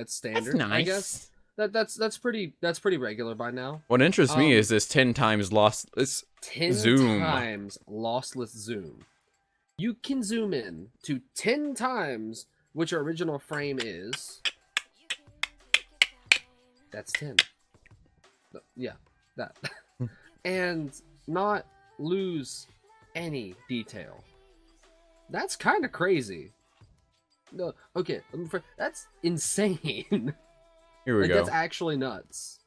standard. That's nice. I guess that's pretty regular by now. What interests me is this 10 times lossless 10 zoom. times lossless zoom. You can zoom in to 10 times which your original frame is. That's 10. Yeah, that. And not lose any detail. That's kind of crazy. No, okay, that's insane. Here we go. That's actually nuts.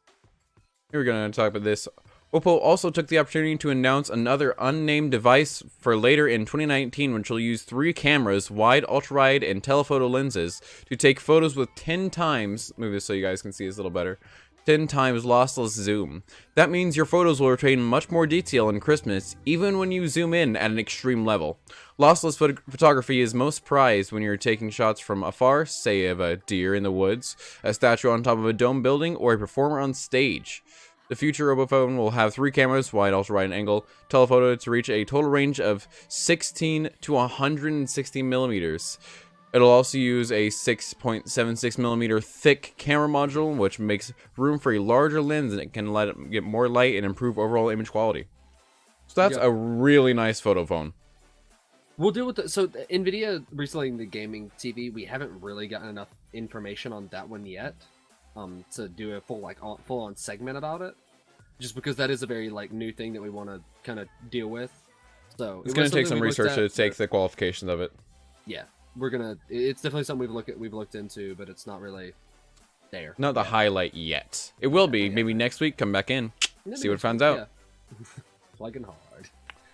Here we're gonna talk about this. Oppo also took the opportunity to announce another unnamed device for later in 2019, which will use 3 cameras, wide, ultra-wide, and telephoto lenses to take photos with 10 times, move this so you guys can see this a little better, 10 times lossless zoom. That means your photos will retain much more detail and crispness, even when you zoom in at an extreme level. Lossless photography is most prized when you're taking shots from afar, say of a deer in the woods, a statue on top of a dome building, or a performer on stage. The future Oppo phone will have 3 cameras, wide, ultra-wide, and angle, telephoto to reach a total range of 16 to 160 millimeters. It'll also use a 6.76 millimeter thick camera module, which makes room for a larger lens, and it can let it get more light and improve overall image quality. So that's a really nice photo phone. We'll deal with it. So NVIDIA recently in the gaming TV, we haven't really gotten enough information on that one yet. To do a full on segment about it, just because that is a very new thing that we want to kind of deal with. So it's going to take some research to take the qualifications of it. Yeah, it's definitely something we've looked into, but it's not really there. Not the highlight yet. It will be. Maybe next week. Come back in, see what it finds out. Yeah. Plugging hard,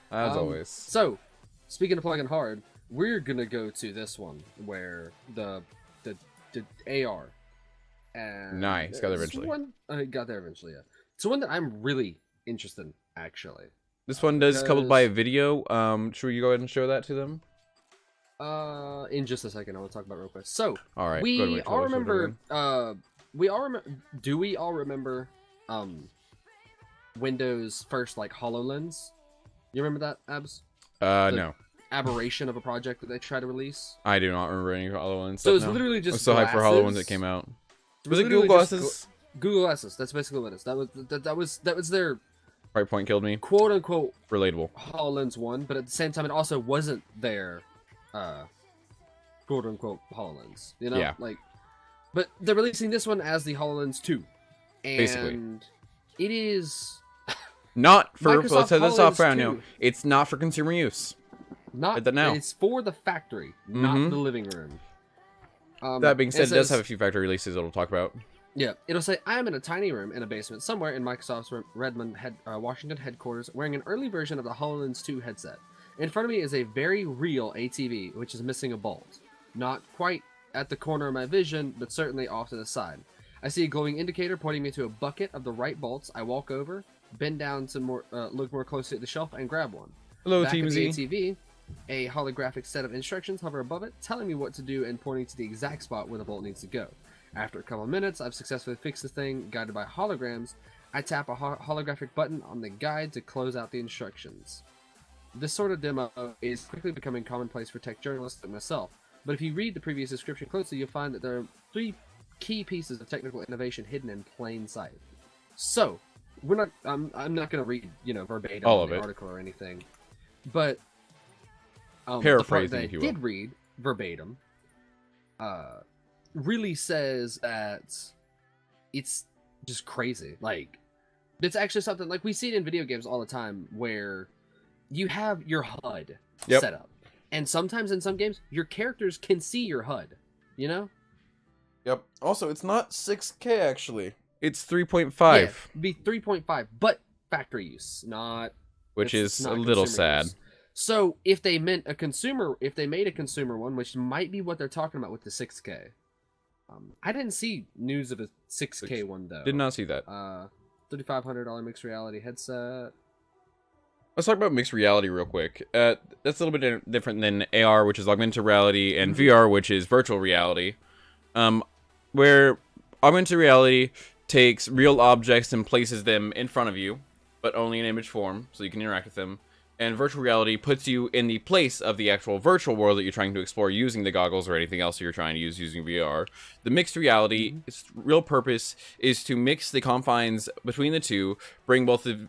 as always. So, speaking of plugging hard, we're gonna go to this one where the AR. And nice, got there eventually. Got there eventually, yeah. It's one that I'm really interested in, actually. This one does coupled by a video. Should we go ahead and show that to them? In just a second, I want to talk about it real quick. So, all right, we all remember. Do we all remember? Windows first HoloLens. You remember that, Abs? No. Aberration of a project that they tried to release. I do not remember any HoloLens. So it's literally just. I'm so hyped for HoloLens that came out. Was it Google Glasses? Google Glasses. That's basically what it is. That was their. Right point killed me. Quote unquote. Relatable. HoloLens 1, but at the same time, it also wasn't their. Quote unquote HoloLens. You know. Yeah. But they're releasing this one as the HoloLens 2, and basically, it is. Not for. Let's set this off right now. now. It's not for consumer use. Not that now. It's for the factory, not the living room. That being said, it does have a few factory releases it'll talk about. Yeah, it'll say, I am in a tiny room in a basement somewhere in Microsoft's Redmond, Washington headquarters, wearing an early version of the HoloLens 2 headset. In front of me is a very real ATV, which is missing a bolt. Not quite at the corner of my vision, but certainly off to the side. I see a glowing indicator pointing me to a bucket of the right bolts. I walk over, bend down to look more closely at the shelf, and grab one. Hello, Back Team of Z. the ATV, a holographic set of instructions hover above it, telling me what to do and pointing to the exact spot where the bolt needs to go. After a couple of minutes, I've successfully fixed the thing, guided by holograms. I tap a holographic button on the guide to close out the instructions. This sort of demo is quickly becoming commonplace for tech journalists like myself, but if you read the previous description closely, you'll find that there are 3 key pieces of technical innovation hidden in plain sight. So, we're not. I'm not going to read, verbatim all of the it. article or anything, but paraphrasing, if you will. I did read verbatim. Really says that it's just crazy. It's actually something we see it in video games all the time, where you have your HUD set up, and sometimes in some games your characters can see your HUD. You know. Yep. Also, it's not 6K actually. It's 3.5. Yeah, be 3.5, but factory use, not which is a little sad. Use. So if they made a consumer one, which might be what they're talking about with the 6K. I didn't see news of a 6K one though. Did not see that. $3,500 mixed reality headset. Let's talk about mixed reality real quick. That's a little bit different than AR, which is augmented reality, and VR, which is virtual reality. Where augmented reality takes real objects and places them in front of you, but only in image form, so you can interact with them. And virtual reality puts you in the place of the actual virtual world that you're trying to explore using the goggles or anything else you're trying to use using VR. The mixed reality, its real purpose is to mix the confines between the two, bring both the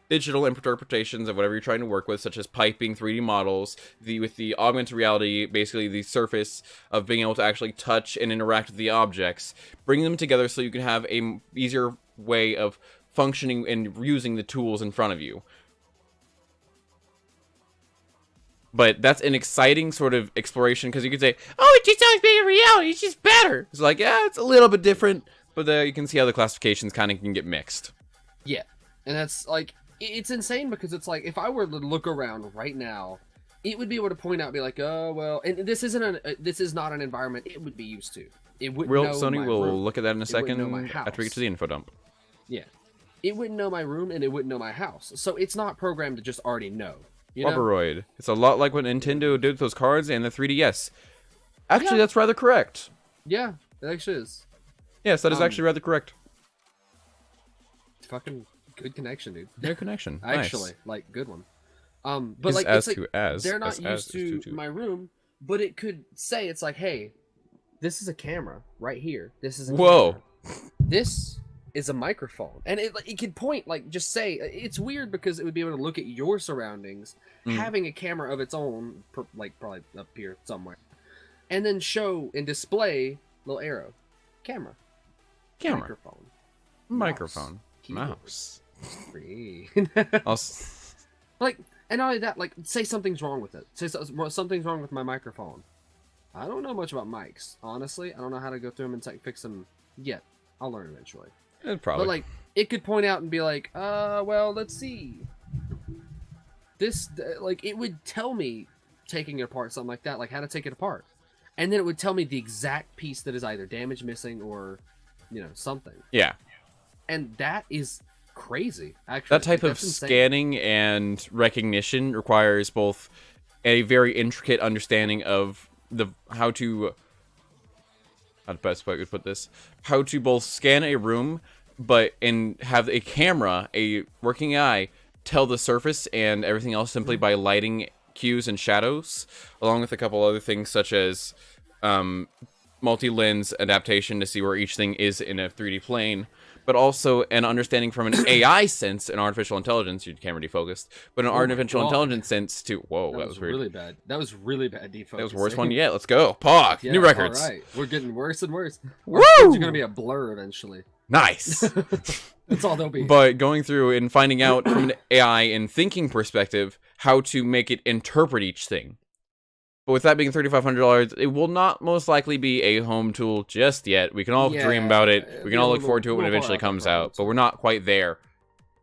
digital interpretations of whatever you're trying to work with, such as piping, 3D models, with the augmented reality, basically the surface of being able to actually touch and interact with the objects, bring them together so you can have a easier way of functioning and using the tools in front of you. But that's an exciting sort of exploration, because you could say, oh, it just always being reality, it's just better. It's like, yeah, it's a little bit different, but you can see how the classifications kind of can get mixed. Yeah, and that's like, it's insane, because it's like, if I were to look around right now, it would be able to point out, be like, oh, well, and this is not an environment it would be used to. It wouldn't know Sony my will room. look at that in a second after we get to the info dump. Yeah. It wouldn't know my room, and it wouldn't know my house. So it's not programmed to just already know. Overroid. It's a lot like what Nintendo did with those cards and the 3DS. Actually, that's rather correct. Yeah, it actually is. Yes, that is actually rather correct. Fucking good connection, dude. Good connection. Actually, nice. like, good one. But like, it's like they're not used to to my room, but it could say, it's like, hey, this is a camera right here. This is a Whoa. camera. This is a microphone, and it could point, like, just say, it's weird because it would be able to look at your surroundings, having a camera of its own, like probably up here somewhere, and then show and display little arrow, camera, microphone, mouse. Like, and not only that, like, say something's wrong with it. Say something's wrong with my microphone. I don't know much about mics, honestly. I don't know how to go through them and fix them yet. I'll learn eventually. Probably. But like, it could point out and be like, well, let's see. This, like, it would tell me taking it apart, something like that, like how to take it apart, and then it would tell me the exact piece that is either damaged, missing, or, something. Yeah. And that is crazy. Actually, that type of scanning and recognition requires both a very intricate understanding of how to both scan a room, and have a camera, a working eye, tell the surface and everything else simply by lighting cues and shadows, along with a couple other things such as multi-lens adaptation to see where each thing is in a 3D plane, but also an understanding from an AI sense, an artificial intelligence, your camera defocused, but an artificial intelligence sense to, whoa, that was weird. Really bad. That was really bad defocusing. That was the worst one yet. Let's go. Pog. New records. All right. We're getting worse and worse. Woo! Are going to be a blur eventually. Nice. That's all they'll be. But going through and finding out from an AI and thinking perspective how to make it interpret each thing. But with that being $3,500, it will not most likely be a home tool just yet. We can all dream about it. We can all look forward to it when it eventually comes out. But we're not quite there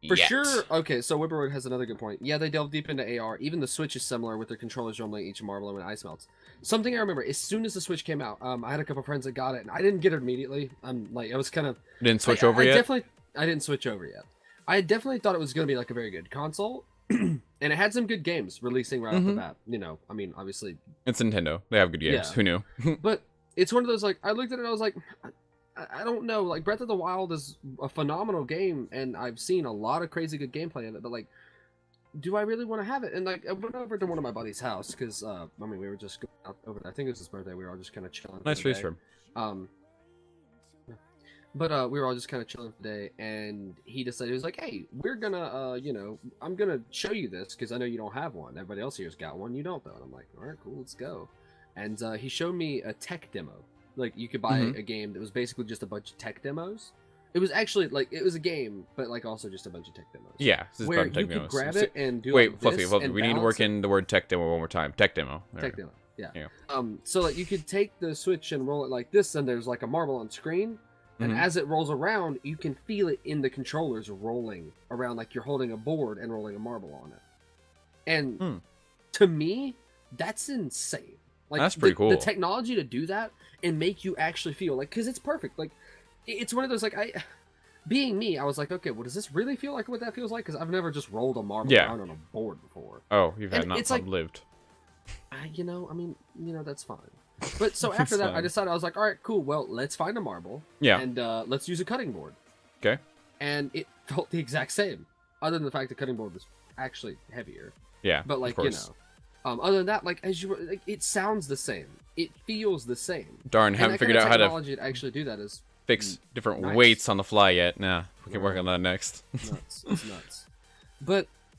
For yet. sure. Okay, so Whipperwood has another good point. Yeah, they delve deep into AR. Even the Switch is similar with their controllers normally each marble and when ice melts. Something I remember, as soon as the Switch came out, I had a couple friends that got it, and I didn't get it immediately. Like, I was kind of... Didn't switch over yet? I didn't switch over yet. I definitely thought it was going to be like a very good console. And it had some good games releasing right off the bat. I mean, obviously... It's Nintendo. They have good games. Yeah. Who knew? But it's one of those, like, I looked at it and I was like, I don't know. Like, Breath of the Wild is a phenomenal game, and I've seen a lot of crazy good gameplay in it, but, like, do I really want to have it? And, like, I went over to one of my buddy's house, because, we were just going out over there. I think it was his birthday. We were all just kind of chilling. Nice face for him. But we were all just kind of chilling today, and he decided, he was like, hey, we're gonna, I'm gonna show you this, because I know you don't have one. Everybody else here's got one. You don't, though. And I'm like, all right, cool, let's go. And he showed me a tech demo. Like, you could buy a game that was basically just a bunch of tech demos. It was actually, like, it was a game, but, like, also just a bunch of tech demos. Yeah. Where you could grab it and do, wait, like, Fluffy, this Fluffy. and We need to work in the word tech demo one more time. Tech demo. Tech demo, yeah. So, like, you could take the Switch and roll it like this, and there's, like, a marble on screen. And as it rolls around, you can feel it in the controllers rolling around like you're holding a board and rolling a marble on it. And to me, that's insane. Like, that's pretty cool. The technology to do that and make you actually feel like, because it's perfect. Like, it's one of those, like, being me, I was like, okay, well, does this really feel like what that feels like? Because I've never just rolled a marble around on a board before. Oh, you've had not lived. That's fine. But so after that, I decided, I was like, all right, cool. Well, let's find a marble. Yeah. And let's use a cutting board. Okay. And it felt the exact same, other than the fact the cutting board was actually heavier. Yeah. But like, other than that, like, it sounds the same. It feels the same. Darn, haven't figured out how to technology to actually do that is fix different weights on the fly yet. Nah, we can work on that next. Nuts. It's nuts.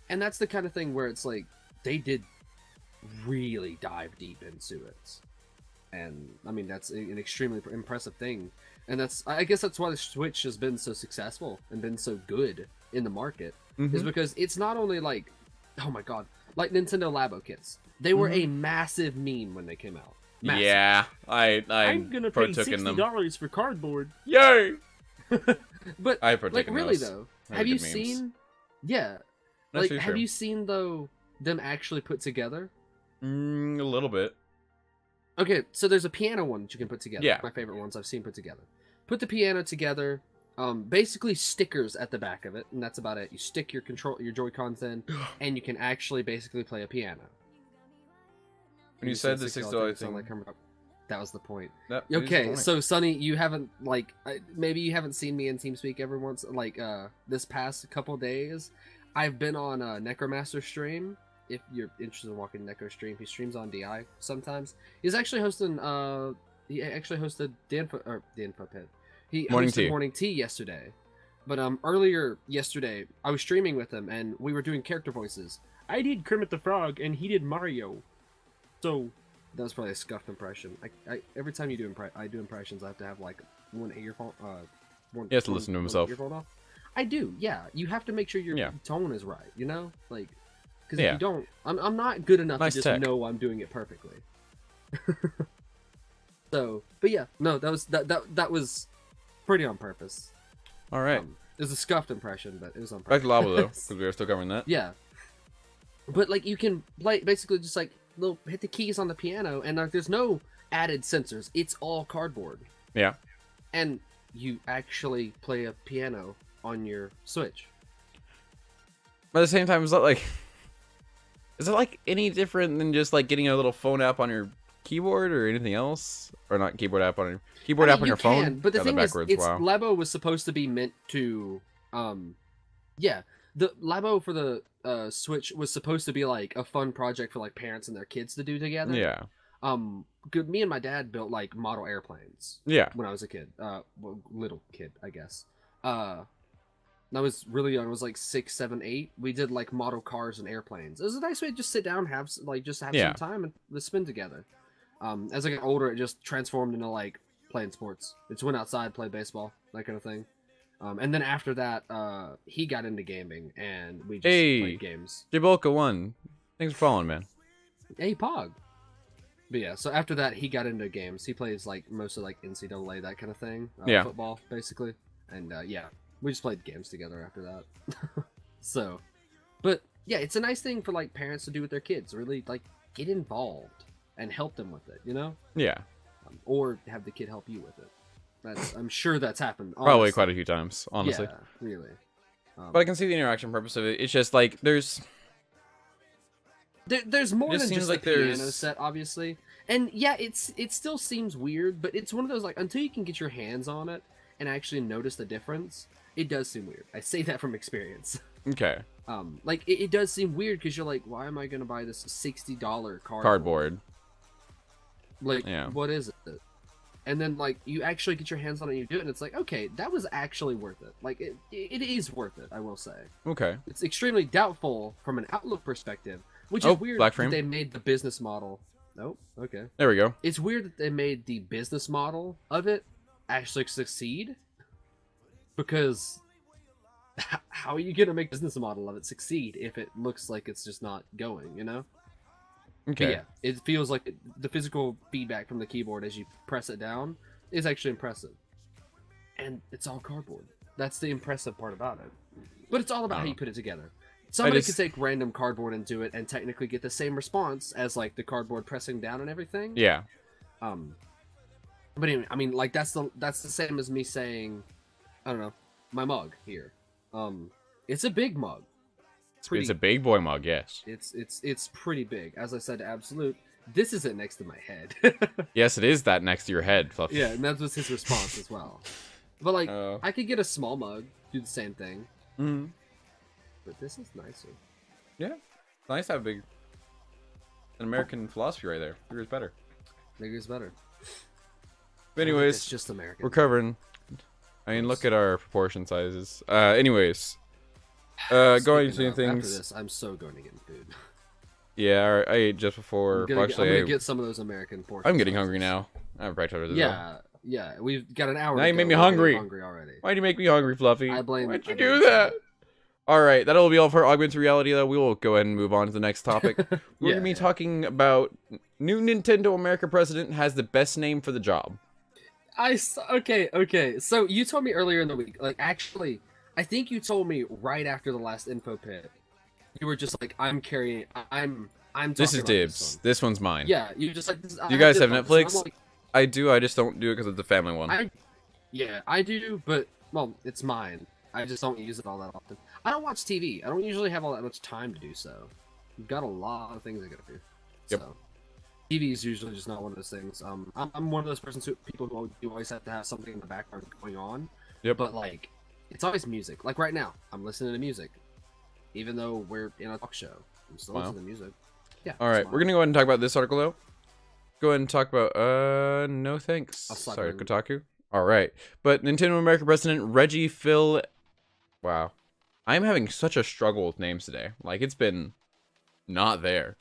And that's the kind of thing where it's like they did really dive deep into it. And I mean, that's an extremely impressive thing. And I guess that's why the Switch has been so successful and been so good in the market, is because it's not only like, oh my god, like Nintendo Labo kits. They were a massive meme when they came out. Massive. Yeah, I'm gonna pay $60 for cardboard. Yay! But I partook like, in really those. though, have you seen? Yeah, that's like, have you seen though them actually put together? A little bit. Okay, so there's a piano one that you can put together. Yeah, my favorite ones I've seen put together. Put the piano together. Basically stickers at the back of it, and that's about it. You stick your Joy-Cons in, and you can actually basically play a piano. When you said the $60 thing, that was the point. Okay, so Sonny, you haven't maybe you haven't seen me in TeamSpeak every once this past couple days. I've been on Necromaster stream. If you're interested in watching Necro stream, he streams on DI sometimes. He's actually hosting. He actually hosted the Info Pit. He hosted Morning Tea yesterday. But earlier yesterday, I was streaming with him, and we were doing character voices. I did Kermit the Frog, and he did Mario. So that was probably a scuffed impression. I every time you do impressions, I have to have like one earphone. He has to listen to himself. Off. I do. Yeah, you have to make sure your tone is right. You know, like, because if you don't, I'm not good enough to just know I'm doing it perfectly. So, but yeah, no, that was pretty on purpose. All right. It was a scuffed impression, but it was on purpose. Back to Lava though, because we were still covering that. Yeah. But like, you can play basically just like hit the keys on the piano, and like, there's no added sensors. It's all cardboard. Yeah. And you actually play a piano on your Switch. But at the same time, is it like any different than just like getting a little phone app on your keyboard or anything else? Or not keyboard app on your keyboard app on your phone? But the thing is, Labo was supposed to be meant to the Labo for the Switch was supposed to be like a fun project for like parents and their kids to do together. Yeah. Me and my dad built like model airplanes. Yeah. When I was a kid, little kid, I guess. I was really young. I was like 6, 7, 8. We did like model cars and airplanes. It was a nice way to just sit down, have some time and let's spend together. As I got older, it just transformed into like playing sports. It just went outside, played baseball, that kind of thing. And then after that, he got into gaming, and we just played games. Jabolka 1. Thanks for following, man. Hey, Pog. But yeah, so after that, he got into games. He plays like mostly like NCAA, that kind of thing. Football, basically. And we just played games together after that. So, but yeah, it's a nice thing for like parents to do with their kids. Really like get involved and help them with it, you know? Yeah. Or have the kid help you with it. I'm sure that's happened. Honestly. Probably quite a few times, honestly. Yeah, really. But I can see the interaction purpose of it. It's just like there's more than just like the piano set, obviously. And yeah, it still seems weird, but it's one of those like until you can get your hands on it and actually notice the difference, it does seem weird. I say that from experience. Okay. Like it does seem weird because you're like, why am I gonna buy this $60 cardboard? Like, what is it? And then like you actually get your hands on it and you do it, and it's like, okay, that was actually worth it. Like it is worth it, I will say. Okay. It's extremely doubtful from an outlook perspective, which is weird that they made the business model. Nope. Okay. There we go. It's weird that they made the business model of it actually succeed, because how are you gonna make a business model of it succeed if it looks like it's just not going, you know? Okay. But yeah, it feels like the physical feedback from the keyboard as you press it down is actually impressive, and it's all cardboard. That's the impressive part about it. But it's all about how you put it together. Somebody could take random cardboard and do it, and technically get the same response as like the cardboard pressing down and everything. Yeah. But anyway, I mean, like that's the same as me saying, I don't know, my mug here. It's a big mug. It's a big boy mug, yes. It's pretty big. As I said to Absolute, this isn't next to my head. Yes, it is that next to your head, Fluffy. Yeah, and that was his response as well. But like, I could get a small mug, do the same thing. Mm-hmm. But this is nicer. Yeah, it's nice to have an American philosophy right there. Bigger is better. Bigger is better. But anyways, it's just American. We're covering. I mean, look at our proportion sizes. Anyways, going to things. After this, I'm so going to get food. Yeah, I ate just before. I'm gonna get some of those American portions. I'm getting hungry now. I have breakfast over this. Yeah, we've got an hour. Now you made me hungry. Already. Why'd you make me hungry, Fluffy? Why'd you do that? All right, that'll be all for augmented reality. Though we will go ahead and move on to the next topic. We're gonna be talking about new Nintendo America president has the best name for the job. Okay. So you told me earlier in the week, like actually, I think you told me right after the last info pit. You were just like, I'm. This is dibs. This one's mine. Yeah, you just like. You guys have Netflix? Like, I do. I just don't do it because it's the family one. I do, but well, it's mine. I just don't use it all that often. I don't watch TV. I don't usually have all that much time to do so. I've got a lot of things I gotta do. Yep. So, TV is usually just not one of those things. I'm one of those people who you always have to have something in the background going on. Yep. But like, it's always music. Like right now, I'm listening to music, even though we're in a talk show. I'm still listening to music. Yeah. All right, we're gonna go ahead and talk about this article though. Go ahead and talk about no thanks. Sorry, Kotaku. All right, but Nintendo America president Reggie Phil. Wow, I'm having such a struggle with names today. Like it's been not there.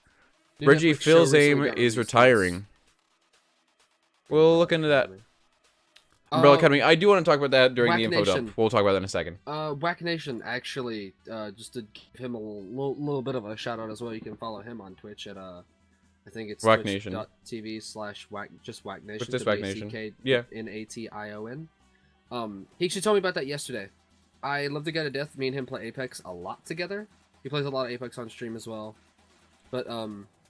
Reggie Fils-Aime is retiring. We'll look into that. Umbrella Academy. I do want to talk about that during the info dump. We'll talk about that in a second. Whack Nation, actually, just to give him a little bit of a shout out as well. You can follow him on Twitch at I think it's twitch.tv/whack just Whack Nation. Just Whack Nation. Yeah. Nation. He actually told me about that yesterday. I love the guy to death. Me and him play Apex a lot together. He plays a lot of Apex on stream as well. But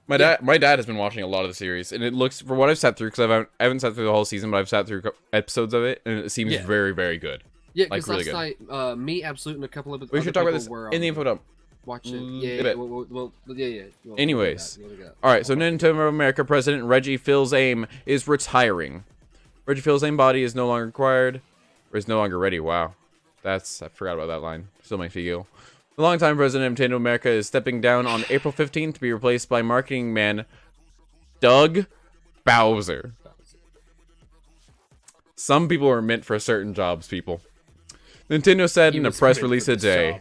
my dad has been watching a lot of the series, and it looks, for what I've sat through, because I haven't sat through the whole season, but I've sat through episodes of it, and it seems very, very good. Yeah, because like, really last night, me, Absolute, and a couple of we should talk about this in the info dump. Watching, Anyways, all right. So Nintendo America president Reggie Fils-Aime is retiring. Reggie Fils-Aime body is no longer required, or is no longer ready. Wow, I forgot about that line. Still makes me giggle. The longtime president of Nintendo America is stepping down on April 15th to be replaced by marketing man Doug Bowser. Some people are meant for certain jobs, people. Nintendo said in a press release today.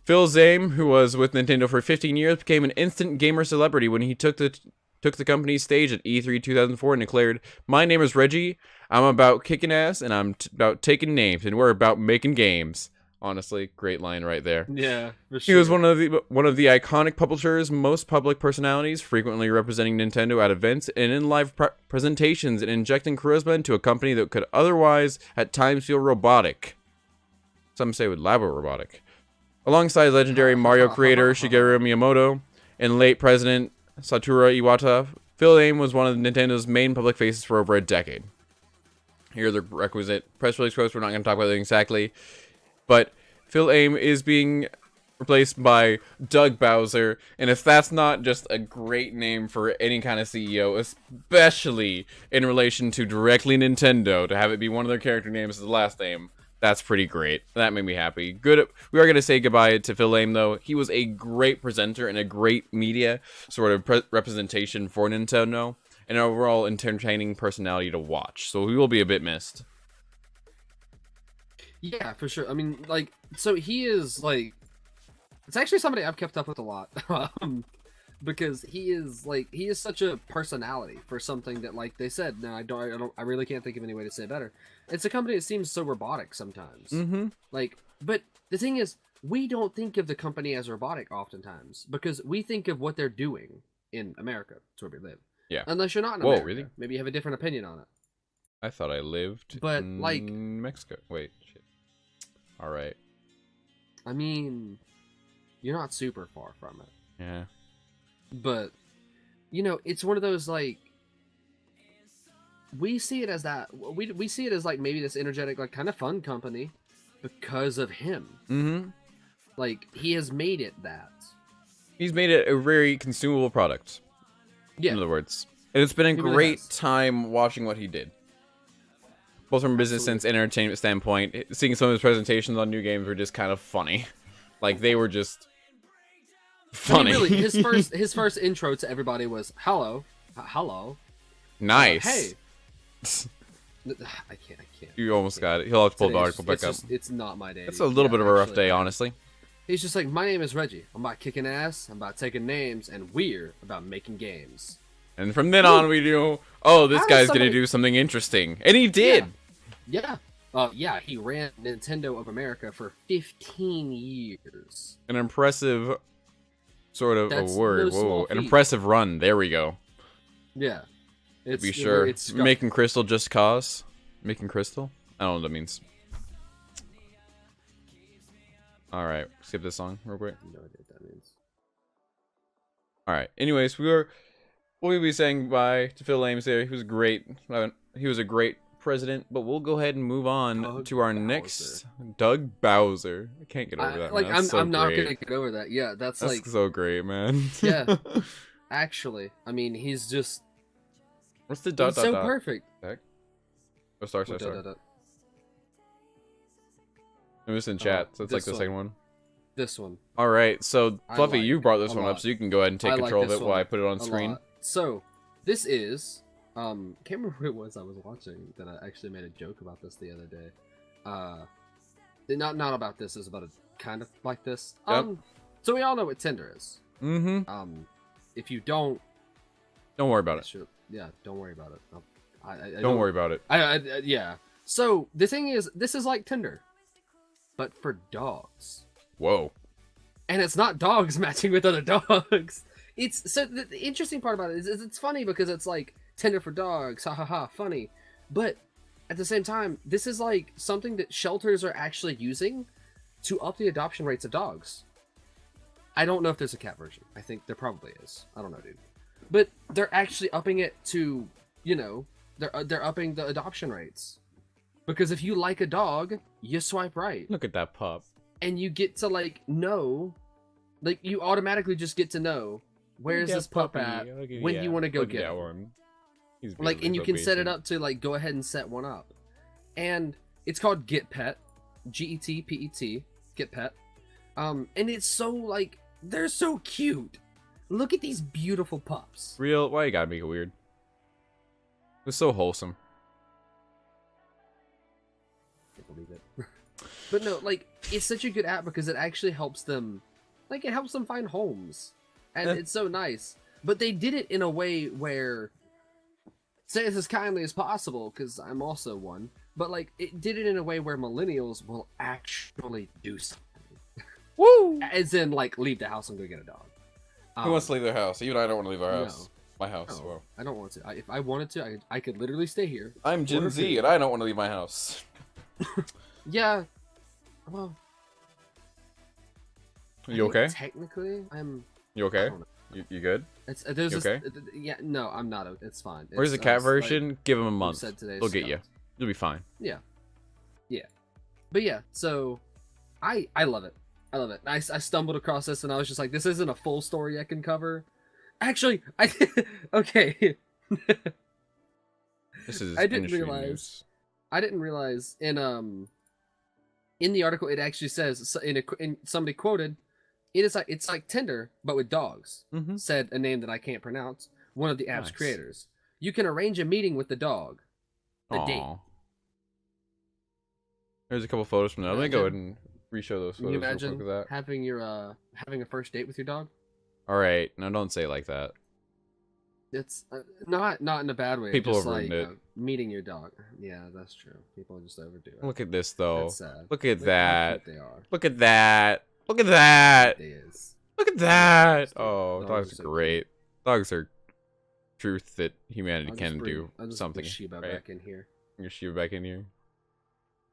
Fils-Aime, who was with Nintendo for 15 years, became an instant gamer celebrity when he took the company's stage at E3 2004 and declared, "My name is Reggie. I'm about kicking ass, and I'm about taking names, and we're about making games." Honestly, great line right there. Yeah, for sure. He was one of the iconic publishers, most public personalities, frequently representing Nintendo at events and in live presentations, and injecting charisma into a company that could otherwise at times feel robotic. Some say with labo robotic. Alongside legendary Mario creator Shigeru Miyamoto and late president Satoru Iwata, Fils-Aime was one of Nintendo's main public faces for over a decade. Here are the requisite press release quotes. We're not going to talk about it exactly. But Fils-Aime is being replaced by Doug Bowser, and if that's not just a great name for any kind of CEO, especially in relation to directly Nintendo, to have it be one of their character names as the last name, that's pretty great. That made me happy. Good. We are going to say goodbye to Fils-Aime, though. He was a great presenter and a great media sort of representation for Nintendo, and an overall entertaining personality to watch, so he will be a bit missed. Yeah, for sure. I mean, like, so he is, like, it's actually somebody I've kept up with a lot. Because he is such a personality for something that, like they said, no, I really can't think of any way to say it better. It's a company that seems so robotic sometimes. Mm-hmm. Like, but the thing is, we don't think of the company as robotic oftentimes, because we think of what they're doing in America. That's where we live. Yeah. Unless you're not in America. Really? Maybe you have a different opinion on it. I thought I lived in Mexico. Wait, shit. All right. I mean, You're not super far from it. Yeah. But, you know, it's one of those, like, we see it as that, we see it as, like, maybe this energetic, like, kind of fun company because of him. Mm-hmm. Like, he has made it that. He's made it a very consumable product. Yeah. In other words. And it's been a great time watching what he did. Both from a business and entertainment standpoint. Seeing some of his presentations on new games were just kind of funny. Like, they were just funny. I mean, really, his first intro to everybody was, hello. Hello. Nice. Hey. I can't. You almost got it. He'll have to pull the article back up. It's not my day. It's a little bit of a rough day, honestly. He's just like, my name is Reggie. I'm about kicking ass. I'm about taking names. And we're about making games. And from then on, we knew, oh, this guy's going to do something interesting. And he did. Yeah. Yeah, he ran Nintendo of America for 15 years. An impressive sort of a word. Whoa, an impressive run. There we go. Yeah. To be sure. Making Crystal just cause? Making Crystal? I don't know what that means. Alright, skip this song real quick. No idea what that means. Alright, anyways, we'll be saying bye to Phil Ames there. He was great. He was a great president, but we'll go ahead and move on to our next Doug Bowser. I can't get over that. Like, man. I'm not gonna get over that. Yeah, that's like so great, man. Yeah. Actually, I mean, he's just what's the dot dot so dot? perfect. Oh, sorry. I'm just in chat, so it's like the second one. This one. All right, so Fluffy, you brought this one up, so you can go ahead and take control of it while I put it on screen. So this is can't remember who it was I was watching that I actually made a joke about this the other day. Not about this, is about a kind of like this. Yep. So we all know what Tinder is. Mm-hmm. If you don't worry about it. Yeah, don't worry about it. Don't worry about it. Yeah. So the thing is, this is like Tinder, but for dogs. Whoa. And it's not dogs matching with other dogs. It's so the interesting part about it is it's funny because it's like Tinder for dogs, ha ha ha, funny. But at the same time, this is like something that shelters are actually using to up the adoption rates of dogs. I don't know if there's a cat version. I think there probably is. I don't know, dude. But they're actually upping it to, you know, they're upping the adoption rates. Because if you like a dog, you swipe right. Look at that pup. And you get to, like, know, like, you automatically just get to know where's this pup at when you want to go get him. Like, and you can set it up to, like, go ahead and set one up. And it's called Get Pet. G-E-T-P-E-T. Get Pet. And it's so, like, they're so cute. Look at these beautiful pups. Real? Why you gotta make it weird? It was so wholesome. I can't believe it. But no, like, it's such a good app because it actually helps them, like, it helps them find homes. And it's so nice. But they did it in a way where, say this as kindly as possible, because I'm also one, but, like, it did it in a way where millennials will actually do something. Woo! As in, like, leave the house and go get a dog. Who wants to leave their house? Even I don't want to leave our house. No. My house. No, I don't want to. If I wanted to, I could literally stay here. I'm Gen Z, and I don't want to leave my house. Yeah. Well. You okay? Technically, I'm. You okay? You good? There's okay? Yeah, no, I'm not. It's fine. Where's the cat version? Like, give him a month. They'll get you. You'll be fine. Yeah. Yeah. But yeah, so I love it. I love it. I stumbled across this and I was just like, this isn't a full story I can cover. Actually, okay. This is I didn't realize in the article it actually says in somebody quoted, it's like Tinder but with dogs. Mm-hmm. Said a name that I can't pronounce. One of the app's creators. You can arrange a meeting with the dog. A date. There's a couple photos from that. Let me go ahead and re-show those photos. Can you imagine having having a first date with your dog? All right, no, don't say it like that. It's not in a bad way. People just overdo it. Meeting your dog. Yeah, that's true. People just overdo it. Look at this though. That's sad. Look at that. They are. Look at that. Look at that. It is. Look at that. Oh, dogs are great. Dogs are truth that humanity can do something. Shiba back in here. Your Shiba back in here.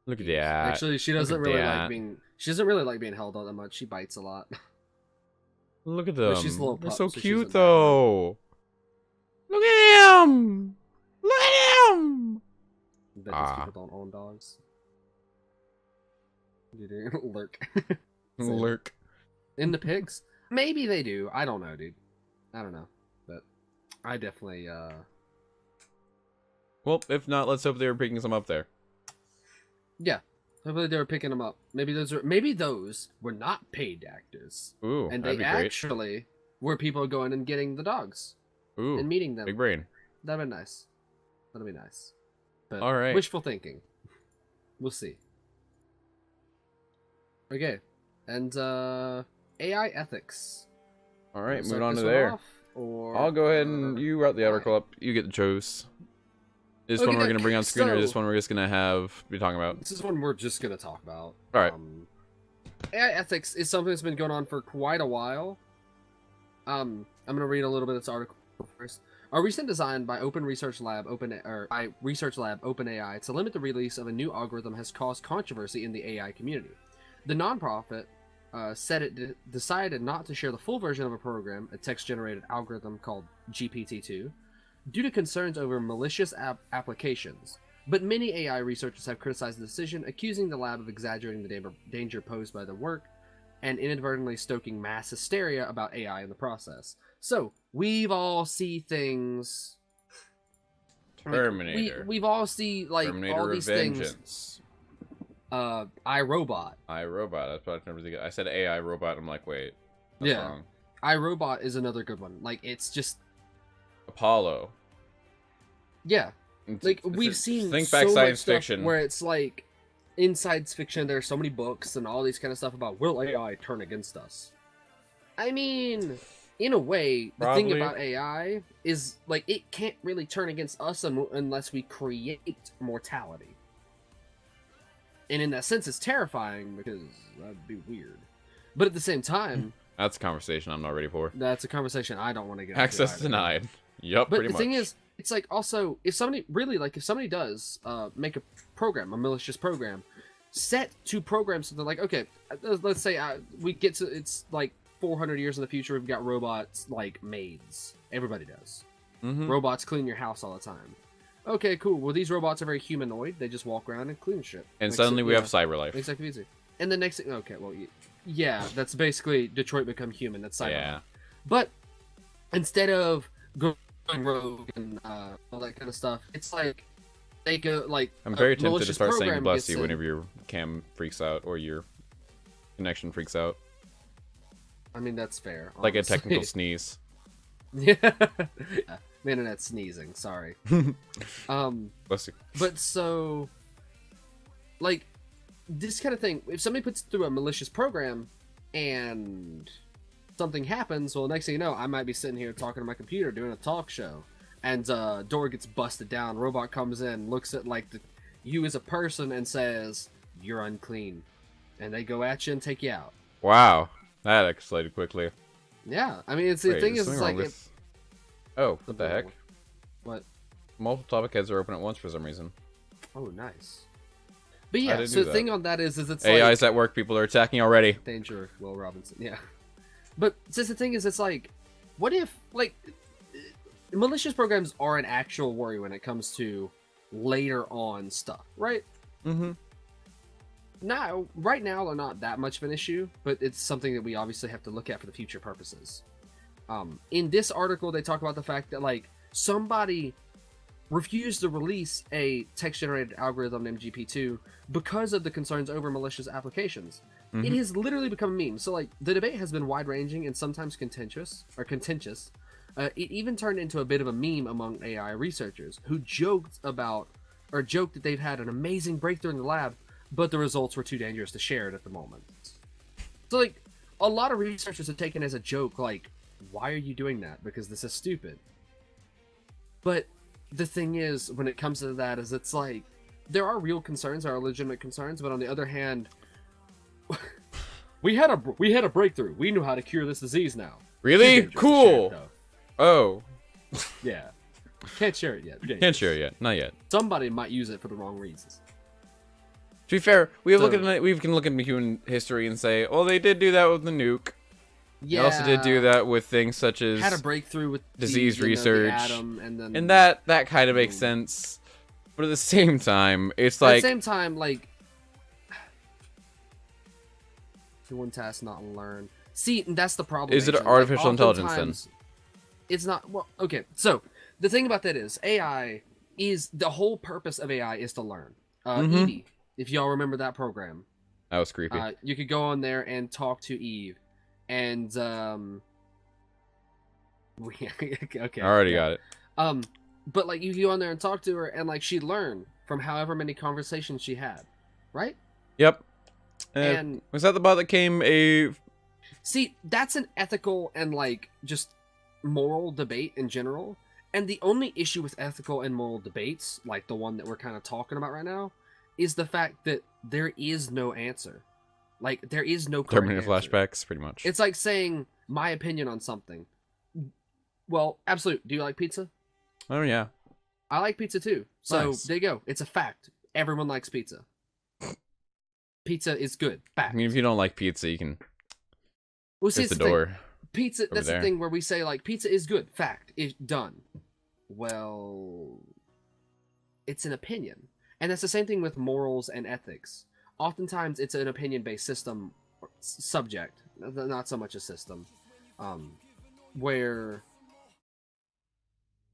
Look at that. Actually, she doesn't really like being. She doesn't really like being held on that much. She bites a lot. Look at them. She's a little They're pup, so so she's cute, a though. Look at him. Look at him. I bet these people don't own dogs. Lurk. Lurk. In the pigs? Maybe they do. I don't know, dude. I don't know. But I definitely, Well, if not, let's hope they were picking some up there. Yeah. Hopefully they were picking them up. Maybe those were not paid actors. Ooh, and that'd they be great. actually were people going and getting the dogs. Ooh, and meeting them. Big brain. That'd be nice. That'd be nice. But all right. Wishful thinking. We'll see. Okay. And AI ethics. All right, So moving on to this one there. off, or, I'll go ahead and you route the article up. You get the choice. This one we're going to bring on screen, or this one we're just going to be talking about? This is one we're just going to talk about. All right. AI ethics is something that's been going on for quite a while. I'm going to read a little bit of this article first. A recent design by Research Lab OpenAI to limit the release of a new algorithm has caused controversy in the AI community. The nonprofit said it decided not to share the full version of a program, a text-generated algorithm called GPT-2, due to concerns over malicious applications. But many AI researchers have criticized the decision, accusing the lab of exaggerating the danger posed by the work and inadvertently stoking mass hysteria about AI in the process. So, we've all see things... Terminator. We've all see, like, Terminator all these things... iRobot. iRobot. That's what I remember. I said AI robot. I'm like, wait. That's Yeah. wrong. iRobot is another good one. Like, it's just... Apollo. Yeah. Like, we've seen think so back much science stuff fiction where it's like, in science fiction, there are so many books and all these kind of stuff about, will AI turn against us? I mean, in a way, the thing about AI is, like, it can't really turn against us unless we create mortality. And in that sense, it's terrifying because that'd be weird. But at the same time... That's a conversation I'm not ready for. That's a conversation I don't want to get into. Access denied. Yep, but pretty much. But the thing is, it's like also, if somebody does make a program, a malicious program, set to program something like, okay, let's say we get to, it's like 400 years in the future, we've got robots like maids. Everybody does. Robots clean your house all the time. Okay, cool. Well, these robots are very humanoid. They just walk around and clean shit. And suddenly we have cyber life. Makes life easy. And the next thing, okay, well, yeah, that's basically Detroit Become Human. That's cyber. Yeah. But instead of going rogue and all that kind of stuff, it's like they go like. I'm very tempted to start saying bless you whenever your cam freaks out or your connection freaks out. I mean, that's fair. Like a technical sneeze. Yeah. The internet's sneezing. Sorry. Bless you. But so, like, this kind of thing. If somebody puts through a malicious program, and something happens, well, next thing you know, I might be sitting here talking to my computer, doing a talk show, and door gets busted down. Robot comes in, looks at like you as a person, and says, "You're unclean," and they go at you and take you out. Wow, that escalated quickly. Yeah, I mean, it's the thing is, it's like. Oh, what the heck? What? Multiple topic heads are open at once for some reason. Oh, nice. But yeah, so the thing on that is it's AI's at work, people are attacking already. Danger, Will Robinson, yeah. But since the thing is, it's like, what if, like, malicious programs are an actual worry when it comes to later on stuff, right? Now, right now, they're not that much of an issue, but it's something that we obviously have to look at for the future purposes. In this article, they talk about the fact that, like, somebody refused to release a text-generated algorithm named GPT-2 because of the concerns over malicious applications. It has literally become a meme. So, like, the debate has been wide-ranging and sometimes contentious. It even turned into a bit of a meme among AI researchers who joked that they've had an amazing breakthrough in the lab, but the results were too dangerous to share it at the moment. So, like, a lot of researchers have taken as a joke, like, why are you doing that? Because this is stupid. But the thing is, when it comes to that, is it's like, there are real concerns, there are legitimate concerns, but on the other hand, we had a breakthrough. We knew how to cure this disease now. Really? Cool. Oh. Yeah. Can't share it yet. Can't share it yet. Not yet. Somebody might use it for the wrong reasons. To be fair, we can look at human history and say, oh, they did do that with the nuke. Yeah. It also did do that with things such as had a breakthrough with disease the research, atom, and then that kind of makes sense. But at the same time, it's like at the same time, like the one task not learn. See, that's the problem. Is it Agent. artificial like, intelligence then? It's not. Well, okay. So the thing about that is AI is the whole purpose of AI is to learn. Edie, if y'all remember that program, that was creepy. You could go on there and talk to Eve, and okay, I already got it. But like you go on there and talk to her, and like she'd learn from however many conversations she had, right? Yep. And was that the bot that came a? See, that's an ethical and like just moral debate in general. And the only issue with ethical and moral debates, like the one that we're kind of talking about right now, is the fact that there is no answer. Like, there is no correct Terminator answer. flashbacks, pretty much. It's like saying my opinion on something. Well, absolute. Do you like pizza? Oh, yeah. I like pizza too. So, Nice. there you go. It's a fact. Everyone likes pizza. Pizza is good. Fact. I mean, if you don't like pizza, you can... Well, see, There's it's the thing. door. Pizza, that's there. the thing where we say, like, pizza is good. Fact. It's done. Well, it's an opinion. And that's the same thing with morals and ethics. Oftentimes, it's an opinion-based system, subject, not so much a system, where,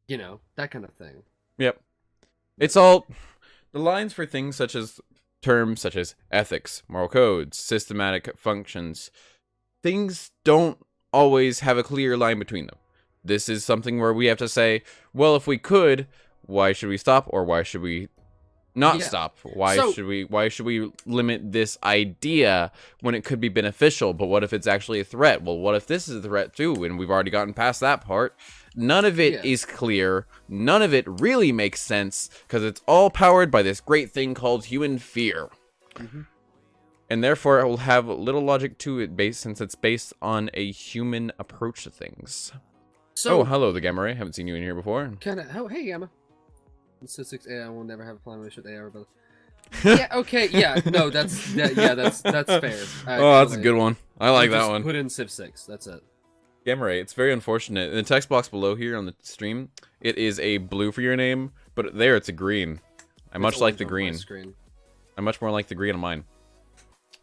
you know, that kind of thing. Yep. It's all... The lines for things such as... Terms such as ethics, moral codes, systematic functions... Things don't always have a clear line between them. This is something where we have to say, well, if we could, why should we stop, or why should we not stop? Why should we limit this idea when it could be beneficial? But what if it's actually a threat? Well, what if this is a threat too? And we've already gotten past that part. None of it is clear. None of it really makes sense because it's all powered by this great thing called human fear. And therefore, it will have little logic to it since it's based on a human approach to things. So, hello, the Gamma Ray. Haven't seen you in here before. Oh, hey, Gamma. Statistics AI will never have a plan with AI, brother. Yeah, okay, yeah, no, that's fair. That's a good one. I like that one. Put in Civ 6, that's it. Gamma Ray, it's very unfortunate. In the text box below here on the stream, it is a blue for your name, but there it's a green. I much like the green. I much more like the green on mine.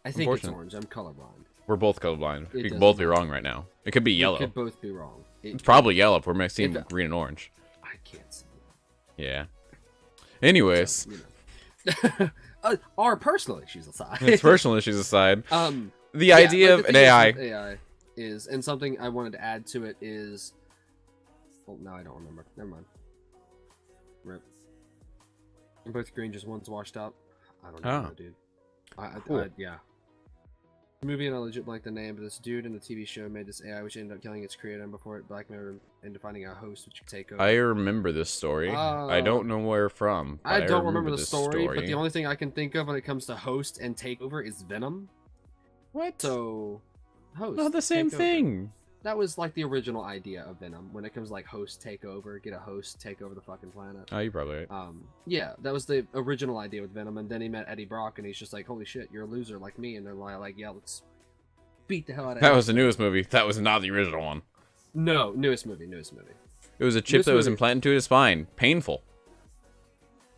I think it's orange. I'm colorblind. We're both colorblind. We could both be wrong right now. It could be yellow. We could both be wrong. It's probably yellow if we're mixing green and orange. I can't see. Yeah. Anyways. So, you know. Our personal issues aside. It's personal issues aside. The like idea of an AI. AI is, and something I wanted to add to it is... Oh, now I don't remember. Never mind. Rip. Both green, just one's washed out. I don't know, dude. Cool. Yeah. The movie, and I legit like the name, but this dude in the TV show made this AI which ended up killing its creator, and before it blackmailed into finding a host which could take over. I remember this story. I don't know where from. I don't remember the story, but the only thing I can think of when it comes to host and takeover is Venom. What? So, host. Not the same thing. That was like the original idea of Venom. When it comes to like host takeover, get a host take over the fucking planet. Oh, you're probably right. Yeah, that was the original idea with Venom, and then he met Eddie Brock, and he's just like, "Holy shit, you're a loser like me," and they're like, "Yeah, let's beat the hell out of." That was the newest movie. That was not the original one. No, newest movie. It was a chip that was implanted into his spine. Painful.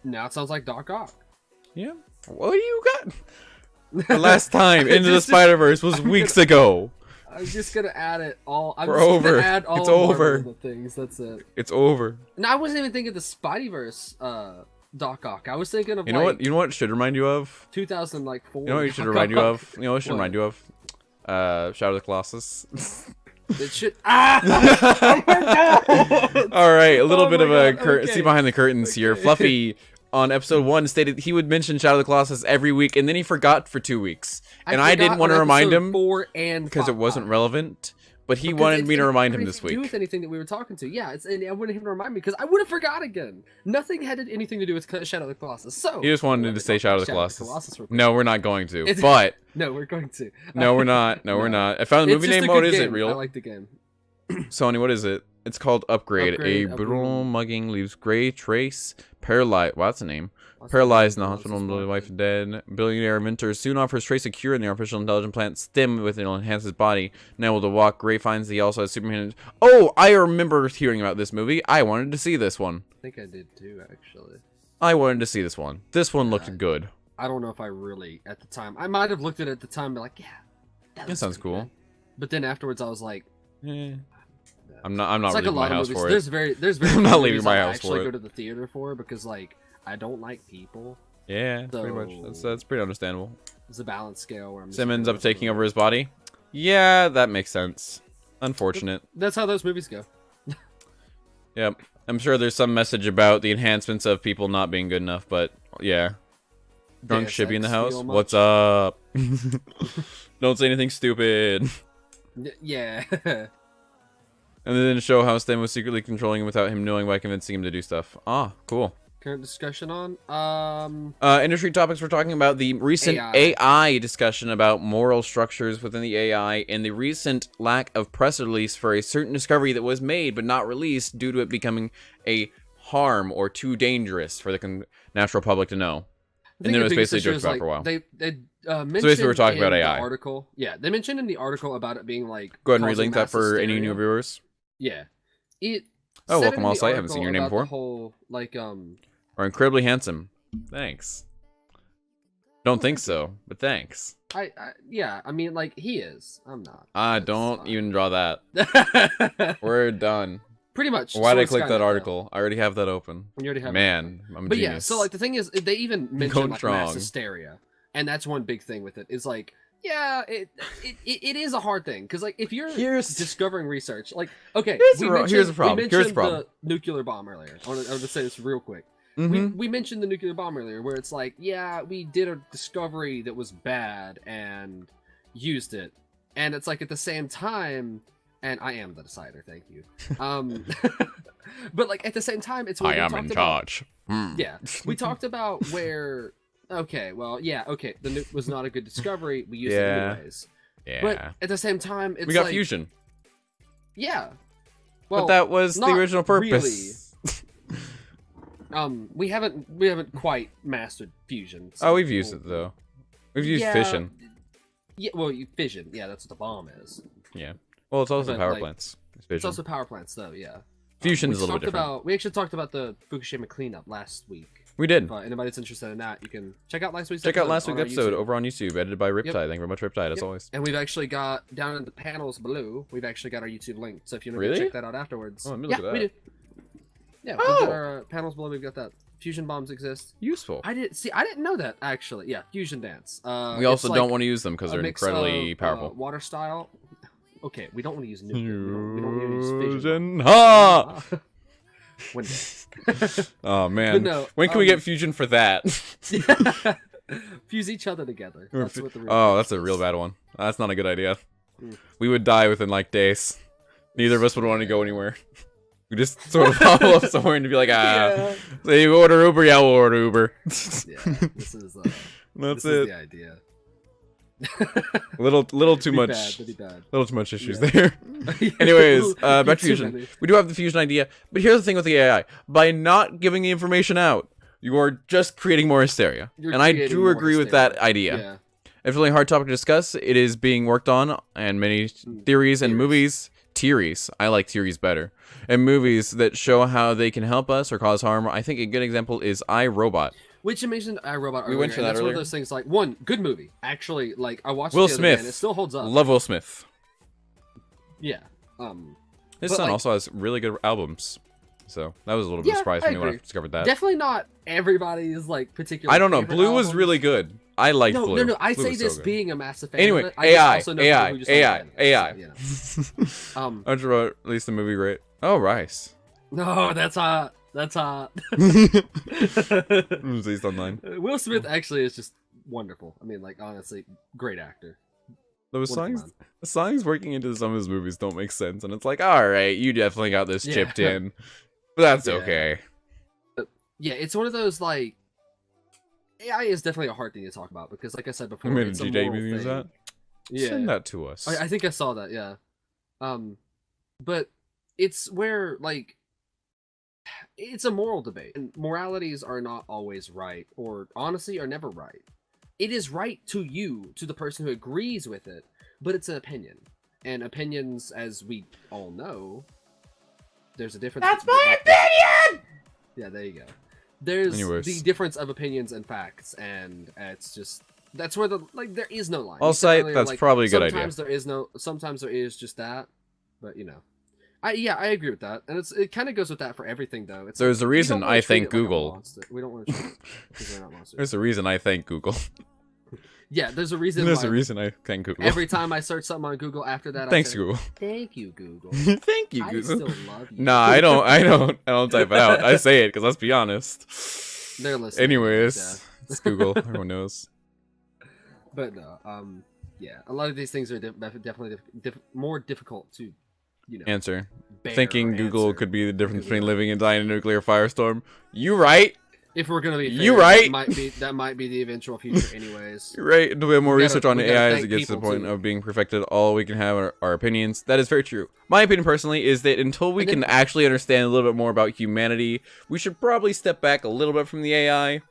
Now it sounds like Doc Ock. Yeah. What do you got? The last time Into the Spider-Verse was weeks ago. I'm just gonna add it all. We're over. Add all it's over. The things. That's it. It's over. No, I wasn't even thinking the Spideyverse Doc Ock. I was thinking of you know what? You know what it should remind you of? 2004. You know what you should remind you of? You know what it should remind you of? Shadow of the Colossus. It should. All right, a little bit of a see behind the curtains here. Fluffy on episode 1 stated he would mention Shadow of the Colossus every week, and then he forgot for 2 weeks. And I didn't want to remind him because it wasn't relevant. But he wanted me to remind him this week. Do with anything that we were talking to? Yeah, and I wanted him to remind me because I would have forgot again. Nothing had anything to do with Shadow of the Colossus. So he just wanted to say Shadow of the Colossus. No, we're not going to. But no, we're going to. No, we're not. No, we're not. I found the movie name. What is it? Real? I like the game. Sony, what is it? It's called Upgrade. Upgrade, A brutal Upgrade. mugging leaves Gray Trace paralyzed. Well, that's a name. That's Paralyzed in the the hospital, name. and wife dead. Billionaire inventor soon offers Trace a cure in the artificial intelligence plant stim with it will enhance his body. Now able to walk, Gray finds he also has Superman. Oh, I remember hearing about this movie. I wanted to see this one. I think I did too, actually. I wanted to see this one. This one looked good. I don't know if I really, at the time, I might have looked at it at the time and be like, yeah, That sounds cool. good. But then afterwards I was like, I'm not it's like leaving my house movies. for it. There's very I'm not leaving movies my I house for actually it. go to the theater for because like I don't like people. Yeah, So- pretty much. That's pretty understandable. It's a balance scale where I'm just Simmons like, up taking over his body. Yeah, that makes sense. Unfortunate. That's how those movies go. Yep. I'm sure there's some message about the enhancements of people not being good enough, but yeah. Drunk Deus should be in the Ex house. feel much? What's up? Don't say anything stupid. Yeah. And they didn't show how Stan was secretly controlling him without him knowing by convincing him to do stuff. Ah, cool. Current discussion on Industry topics. We're talking about the recent AI discussion about moral structures within the AI and the recent lack of press release for a certain discovery that was made but not released due to it becoming a harm or too dangerous for the natural public to know. And then it was basically joked about for a while. They mentioned basically we're talking about in AI. the article. Yeah, they mentioned in the article about it being like. Go ahead and causing relink that mass for any hysteria. new viewers. Yeah. It. Oh, said welcome in all the site. Haven't seen your name article about before. the whole like Or incredibly handsome. Thanks. Don't think so, but thanks. yeah, I mean like he is. I'm not. Don't fine. even draw that. We're done. Pretty much. Why did I so click it's that kinda, article? I already have that open. You already have Man, I'm a But genius. yeah, so like the thing is, they even mentioned Going like strong. mass hysteria, and that's one big thing with it. Is like, yeah, it is a hard thing because like if you're discovering research, like okay, here's the problem. We Here's the mentioned problem. the nuclear bomb earlier. I want to say this real quick. Mhm. We mentioned the nuclear bomb earlier, where it's like, yeah, we did a discovery that was bad and used it, and it's like at the same time, and I am the decider, thank you. But like at the same time, it's I am in charge. Yeah, we talked about where. Okay, well, yeah, okay, the nuke was not a good discovery. We used it anyways. Yeah. But at the same time, it's we got like, fusion. Yeah. Well, but that was the not original purpose. Really. We haven't quite mastered fusion. So Oh, we've used it though. We've used fission. Yeah, well, fission. Yeah, that's what the bomb is. Yeah. Well, it's also But, power like, plants. It's It's fission. also power plants, though. Yeah. Fusion We is a little talked bit different. about. We actually talked about the Fukushima cleanup last week. We did. If anybody that's interested in that, you can check out last week's Check out episode last on week's our episode YouTube. over on YouTube, edited by Riptide. Yep. Thank you very much, Riptide, as Yep. always. And we've actually got down in the panels below. We've actually got our YouTube link. So if you want to Really? check that out afterwards, Oh, let me yeah, look at we that. do. Yeah, Oh! we've got our panels below. We've got that. Fusion bombs exist. Useful. I didn't know that actually. Yeah, fusion dance. We also don't want to use them because they're incredibly powerful. Water style. Okay, we don't want to use nuclear. We don't want to use fission. Fusion. Ha! One day. Oh man. no, when can we get fusion for that? Fuse each other together. That's what the real Oh, that's purpose a real is. bad one. That's not a good idea. Mm. We would die within like days. Neither of us would want to go anywhere. We just sort of pop up somewhere and be like, Yeah. So you order Uber, yeah, we'll order Uber. Yeah, this is That's this it. is the idea. Little too Pretty much. bad, pretty bad. Little too much issues Yeah. there. Anyways, back to Too fusion. many. We do have the fusion idea, but here's the thing with the AI: by not giving the information out, you are just creating more hysteria. You're And I creating do more agree with that hysteria. idea. Yeah. It's a really hard topic to discuss. It is being worked on, and many theories and movies. Theories. I like theories better. And movies that show how they can help us or cause harm. I think a good example is I, Robot. Which you mentioned iRobot earlier. We went to and that that's one earlier. of those things like one good movie. Actually, like I watched Will it the other day Smith. and it still holds up. Love Will Smith. Yeah. His But, son like- also has really good albums. So that was a little bit of a Yeah, surprise I for me when I agree. discovered that. Definitely not everybody's like particular. I don't know. favorite Blue was albums. really good. I liked No, Blue. no. I Blue say was so this good. being a massive fan. Anyway, of it. I just AI, also know AI, people who just AI, don't get it, AI. so, you know. Aren't you about at least the movie right? Oh, Rice. No, that's hot. That's hot. Released online. Will Smith actually is just wonderful. I mean, like honestly, great actor. Those Wonderful songs, man. the songs working into some of his movies don't make sense, and it's like, all right, you definitely got this Yeah. chipped in, but that's Yeah. okay. Yeah, it's one of those like AI is definitely a hard thing to talk about because, like I said before, I made a it's a GJ moral use thing. that. Yeah, Send that to us. I think I saw that. Yeah, but it's where like it's a moral debate, and moralities are not always right, or honestly are never right. It is right to you, to the person who agrees with it, but it's an opinion, and opinions, as we all know, there's a difference. That's my opinion. Yeah, there you go. There's Anyways. the difference of opinions and facts, and it's just that's where the like there is no line. I'll say that's like, probably a good idea. Sometimes there is just that, but you know. I agree with that, and it kind of goes with that for everything though. It's There's a reason I thank Google. We don't want to treat it because we're not monsters. There's a reason I thank Google. Yeah, there's a reason. There's a reason I thank Google. Every time I search something on Google after that, thanks I say, Google. Thank you, Google. Thank you, Google. I still love you. Nah, I don't type it out. I say it because let's be honest. They're listening. Anyways, it's Google. Everyone knows. But no, yeah, a lot of these things are definitely more difficult to, you know, answer. Thinking Google could be the difference between living and dying in a nuclear firestorm. You right? If we're gonna be fair, you right? That might be the eventual future, anyways. You're right. And we have more research on AI as it gets to the point too. of being perfected. All we can have are our opinions. That is very true. My opinion personally is that until we can actually understand a little bit more about humanity, we should probably step back a little bit from the AI.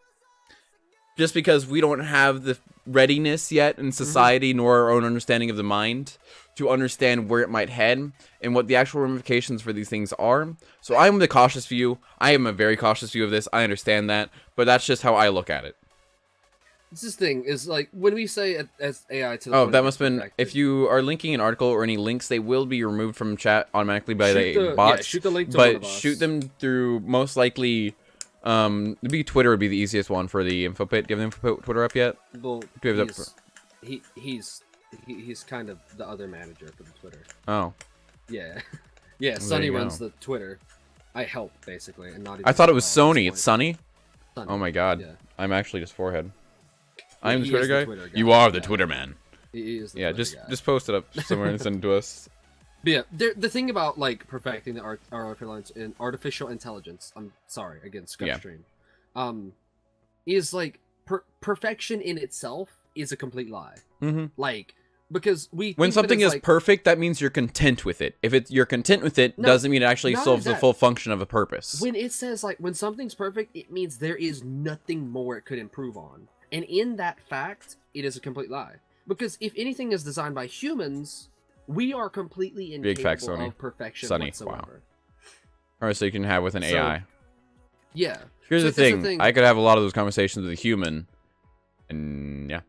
Just because we don't have the readiness yet in society, nor our own understanding of the mind, to understand where it might head and what the actual ramifications for these things are. So I'm the cautious view. I am a very cautious view of this. I understand that, but that's just how I look at it. This thing is like when we say as AI to the oh, that must have been if you are linking an article or any links, they will be removed from chat automatically by the bots. Yeah, shoot the link to but one of us. Shoot them through most likely. Maybe Twitter would be the easiest one for the info pit. Do you have the info pit Twitter up yet? Well, do you have he's kind of the other manager for the Twitter. Oh. Yeah. Yeah, Sonny runs the Twitter. I help, basically, and not even... I thought it was Sony. It's Sonny? Sonny. Oh my god. Yeah. I'm actually just forehead. Yeah, I'm the Twitter guy? Twitter guy? You are the Twitter man. He is the yeah, Twitter guy. just post it up somewhere and send it to us. But yeah, the thing about, like, perfecting the artificial intelligence... I'm sorry, again, Scuff Stream. Is, like, perfection in itself is a complete lie. Like... Because when something is like, perfect, that means you're content with it. If you're content with it, doesn't mean it actually solves the full function of a purpose. When it says like when something's perfect, it means there is nothing more it could improve on. And in that fact, it is a complete lie. Because if anything is designed by humans, we are completely incapable of perfection whatsoever. Wow. All right, so you can have with an AI. Yeah. Here's the thing. I could have a lot of those conversations with a human, and yeah.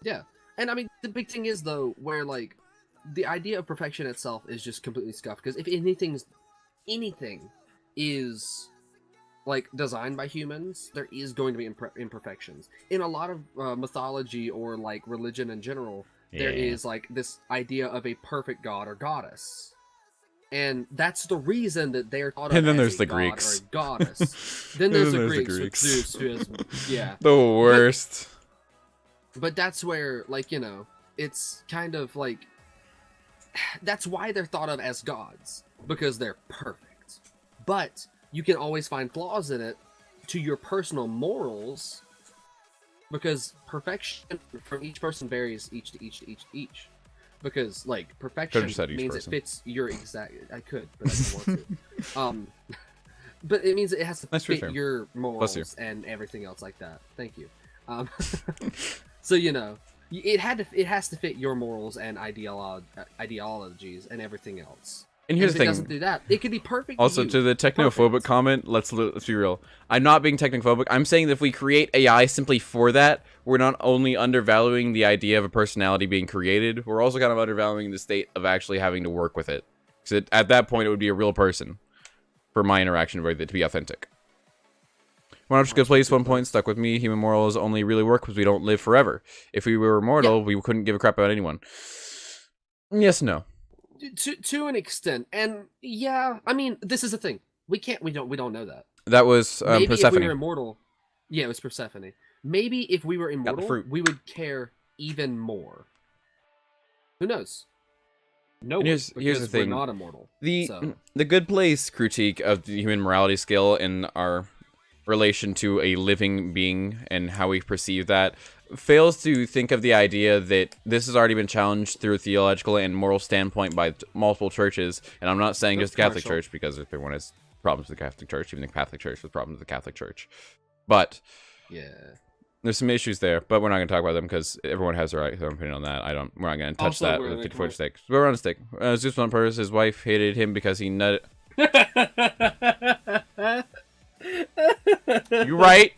Yeah. And I mean, the big thing is, though, where, like, the idea of perfection itself is just completely scuffed. Because if anything is, like, designed by humans, there is going to be imperfections. In a lot of mythology or, like, religion in general, there is, like, this idea of a perfect god or goddess. And that's the reason that they're thought of and then as there's a the god Greeks. or a goddess. Then there's the Greeks. With Zeus, who is, yeah. The worst. But that's where, like, you know, it's kind of like... That's why they're thought of as gods. Because they're perfect. But you can always find flaws in it to your personal morals. Because perfection from each person varies each to each. Because, like, perfection means it fits your exact... I could, but I didn't want to. But it means it has to fit your morals and everything else like that. Thank you. So, you know, it has to fit your morals and ideologies and everything else. And here's the thing. If it doesn't do that, it could be perfect. Also, to the technophobic comment, let's be real. I'm not being technophobic. I'm saying that if we create AI simply for that, we're not only undervaluing the idea of a personality being created, we're also kind of undervaluing the state of actually having to work with it. Because at that point, it would be a real person for my interaction with it to be authentic. One option good place, 1 point, stuck with me. Human morals only really work because we don't live forever. If we were immortal, we couldn't give a crap about anyone. Yes, no. To an extent, and yeah, I mean, this is the thing. We don't know that. That was Maybe Persephone. If we were immortal, yeah, it was Persephone. Maybe if we were immortal, we would care even more. Who knows? No, here's the thing. We're not immortal. The good place critique of the human morality scale in our relation to a living being and how we perceive that fails to think of the idea that this has already been challenged through a theological and moral standpoint by multiple churches. And I'm not saying just the Catholic Church, because if everyone has problems with the Catholic Church, even the Catholic Church has problems with the Catholic Church. But yeah, there's some issues there, but we're not going to talk about them because everyone has their own opinion on that. We're not going to touch that with 54 stick. We're on a stick. Zeus on purpose. His wife hated him because he nutted. You right?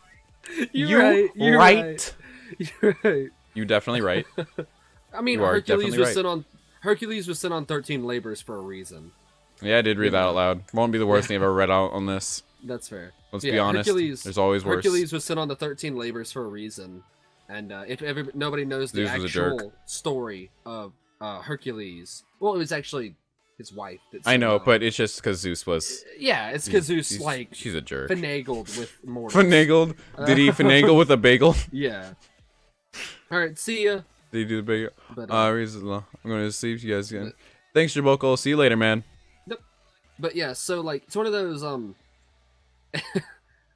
You're right. You're right. You're right. You definitely right. I mean, Hercules was sent on 13 labors for a reason. Yeah, I did read that out loud. Won't be the worst thing I've ever read out on this. That's fair. Let's be honest. There's always worse. Hercules was sent on the 13 labors for a reason. And if nobody knows the actual story of Hercules, well, it was actually his wife. I know, but it's just because Zeus was. Yeah, it's because Zeus she's a jerk. Finagled with mortals. Finagled? Did he finagle with a bagel? Yeah. All right, see ya. Did he do the bagel? But, I'm going to see you guys again. Thanks, Jaboko. See you later, man. Yep. But yeah, so like it's one of those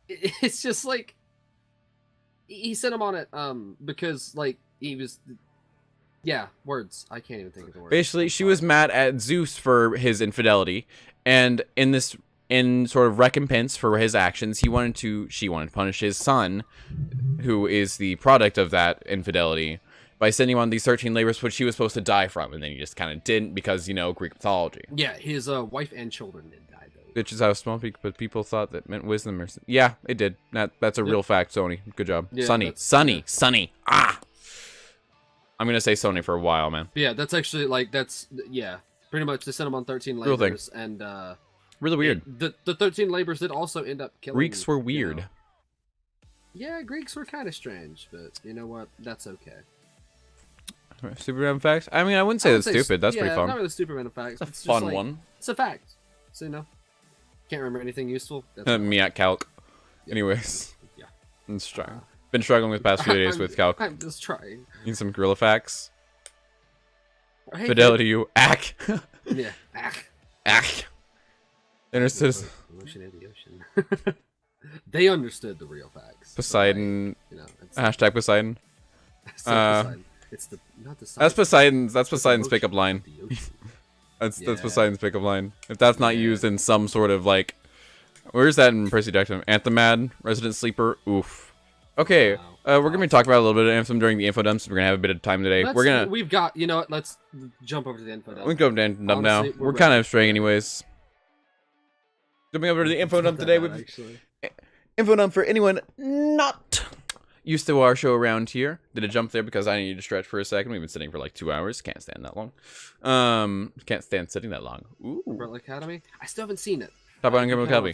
it's just like he sent him on it because like he was. Yeah, words. I can't even think of the words. Basically, she was mad at Zeus for his infidelity, and in sort of recompense for his actions, she wanted to punish his son, who is the product of that infidelity, by sending him on these 13 labors, which he was supposed to die from, and then he just kind of didn't because, Greek mythology. Yeah, his wife and children did die, though. Which is how small people thought that meant wisdom. Yeah, it did. That's a real fact, Sony. Good job. Yeah, Sunny. Ah! I'm going to say Sony for a while, man. Yeah, that's actually, pretty much they sent him on 13 labors, and, really weird. The 13 labors did also end up killing... Greeks were weird. Yeah, Greeks were kind of strange, but you know what? That's okay. Super random facts? I mean, I wouldn't say that's stupid. That's pretty fun. Not really stupid random facts. It's a fun one. It's a fact. So, can't remember anything useful. Me at calc. Yeah. Anyways. Yeah. I'm trying. Been struggling with past few days with calc. I'm just trying. Need some gorilla facts. Hey, Fidelity, you. Ack. Yeah. Ack. Ack. Understood. Ocean and the ocean. They understood the real facts. Poseidon. Hashtag Poseidon. Poseidon. It's not the. That's Poseidon's pickup line. That's Poseidon's pickup line. If that's not used in some sort of like, where's that in Percy Jackson? Anthemad, Resident Sleeper. Oof. Okay, we're gonna be talking about a little bit of Anthem during the info dumps. We're gonna have a bit of time today. We've got. You know what? Let's jump over to the info dump. We can go to the info dump now. We're kind of straying, anyways. Jumping over to the info dump today. Info dump for anyone not used to our show around here. Did a jump there because I needed to stretch for a second. We've been sitting for like 2 hours. Can't stand that long. Can't stand sitting that long. Ooh. Umbrella Academy. I still haven't seen it. Talk about Umbrella Academy.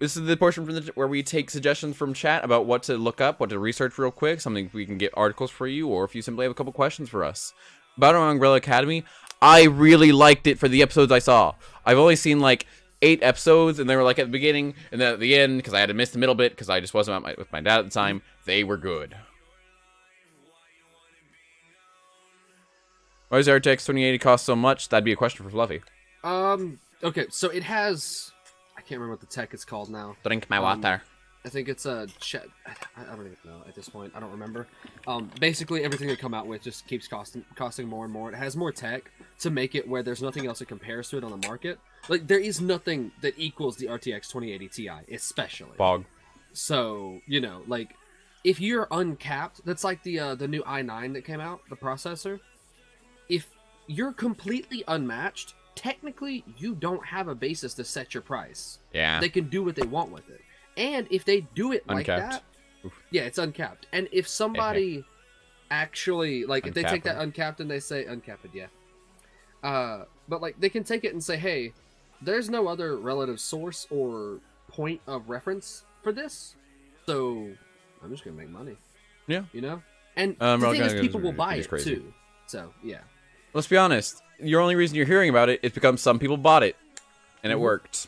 This is the portion from where we take suggestions from chat about what to look up, what to research real quick, something we can get articles for you, or if you simply have a couple questions for us. About our Umbrella Academy, I really liked it for the episodes I saw. I've only seen like 8 episodes, and they were like at the beginning and then at the end, because I had to miss the middle bit because I just wasn't with my dad at the time. They were good. Why does RTX 2080 cost so much? That'd be a question for Fluffy. Okay, so it has... I can't remember what the tech is called now. Drink my water. I think it's a... I don't even know at this point. I don't remember. Basically, everything they come out with just keeps costing more and more. It has more tech to make it where there's nothing else that compares to it on the market. Like, there is nothing that equals the RTX 2080 Ti, especially. Bog. So, like, if you're uncapped, that's like the new i9 that came out, the processor. If you're completely unmatched... Technically, you don't have a basis to set your price. Yeah. They can do what they want with it. And if they do it like that... Yeah, it's uncapped. And if somebody actually... Like, if they take that uncapped and they say... Uncapped, yeah. But, like, they can take it and say, hey, there's no other relative source or point of reference for this. So, I'm just going to make money. Yeah. And the thing is, people will buy it, too. So, yeah. Let's be honest. Your only reason you're hearing about it is because some people bought it, and it worked.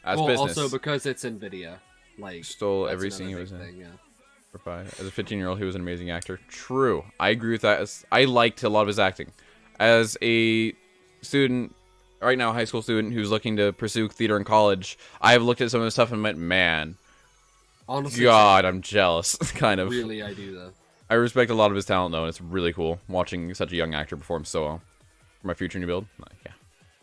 As business. Also because it's NVIDIA. Like, stole everything he was in. Yeah. As a 15-year-old, he was an amazing actor. True. I agree with that. I liked a lot of his acting. As a student, right now a high school student who's looking to pursue theater in college, I have looked at some of his stuff and went, man. Honestly, God, I'm jealous. Kind of. Really, I do though. I respect a lot of his talent though, and it's really cool watching such a young actor perform so well. For my future new build, yeah,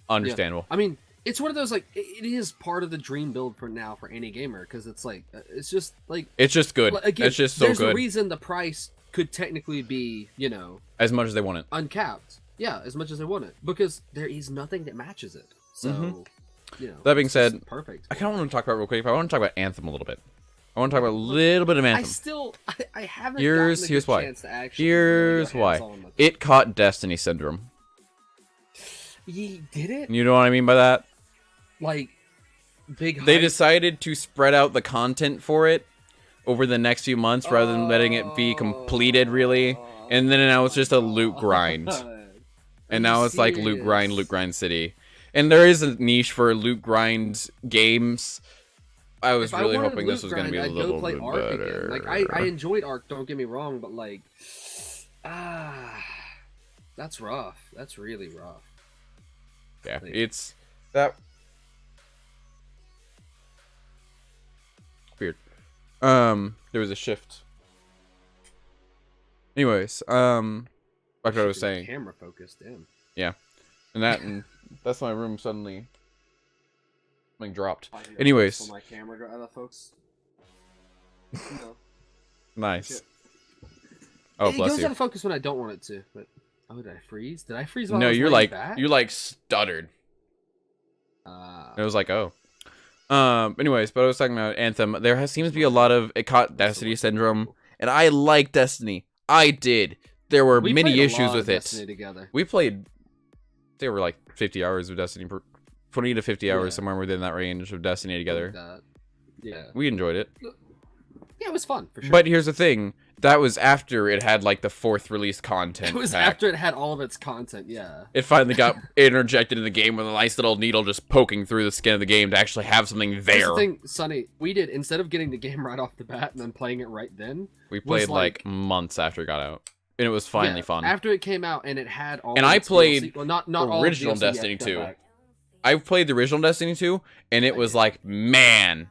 understandable. Yeah. I mean, it's one of those like it is part of the dream build for now for any gamer because it's like it's just like it's just good. Again, it's just so there's good. There's a reason the price could technically be, you know, as much as they want it, uncapped. Yeah, as much as they want it, because there is nothing that matches it. So, you know. That being said, perfect. I kind of want to talk about real quick. I want to talk about Anthem a little bit. I want to talk about a little bit of Anthem. I haven't. Here's why. Chance to actually Here's why. It caught Destiny syndrome. Did it? You know what I mean by that? Like, big hype? They decided to spread out the content for it over the next few months rather than letting it be completed, really. And then now it's just a loot grind. And now it's like loot grind city. And there is a niche for loot grind games. I was really hoping this was going to be a little bit better. Like, I enjoyed Ark, don't get me wrong, but like, that's rough. That's really rough. Yeah, like, it's that weird. There was a shift. Anyways, back to what I was saying. Camera focus, damn. Yeah, and that's my room suddenly. Something dropped. Anyways. My camera got out of focus. No. Nice. Oh, bless you. It goes out of focus when I don't want it to. But did I freeze? Did I freeze? No, you're like you like stuttered. It was like Anyways, but I was talking about Anthem. There seems to be a lot of it caught Destiny syndrome, and I like Destiny. I did. There were many issues with it. Together. We played. They were like 50 hours of Destiny per 20 to 50 hours, somewhere within that range of Destiny together. Yeah. We enjoyed it. Yeah, it was fun, for sure. But here's the thing. That was after it had, like, the 4th release content. It was after it had all of its content, yeah. It finally got interjected in the game with a nice little needle just poking through the skin of the game to actually have something there. That's the thing, Sonny, we did, instead of getting the game right off the bat and then playing it right then... We played, like months after it got out. And it was finally fun. After it came out and it had all and of I its played DLC, well, not original all of Destiny 2. I played the original Destiny 2, and it was like, man,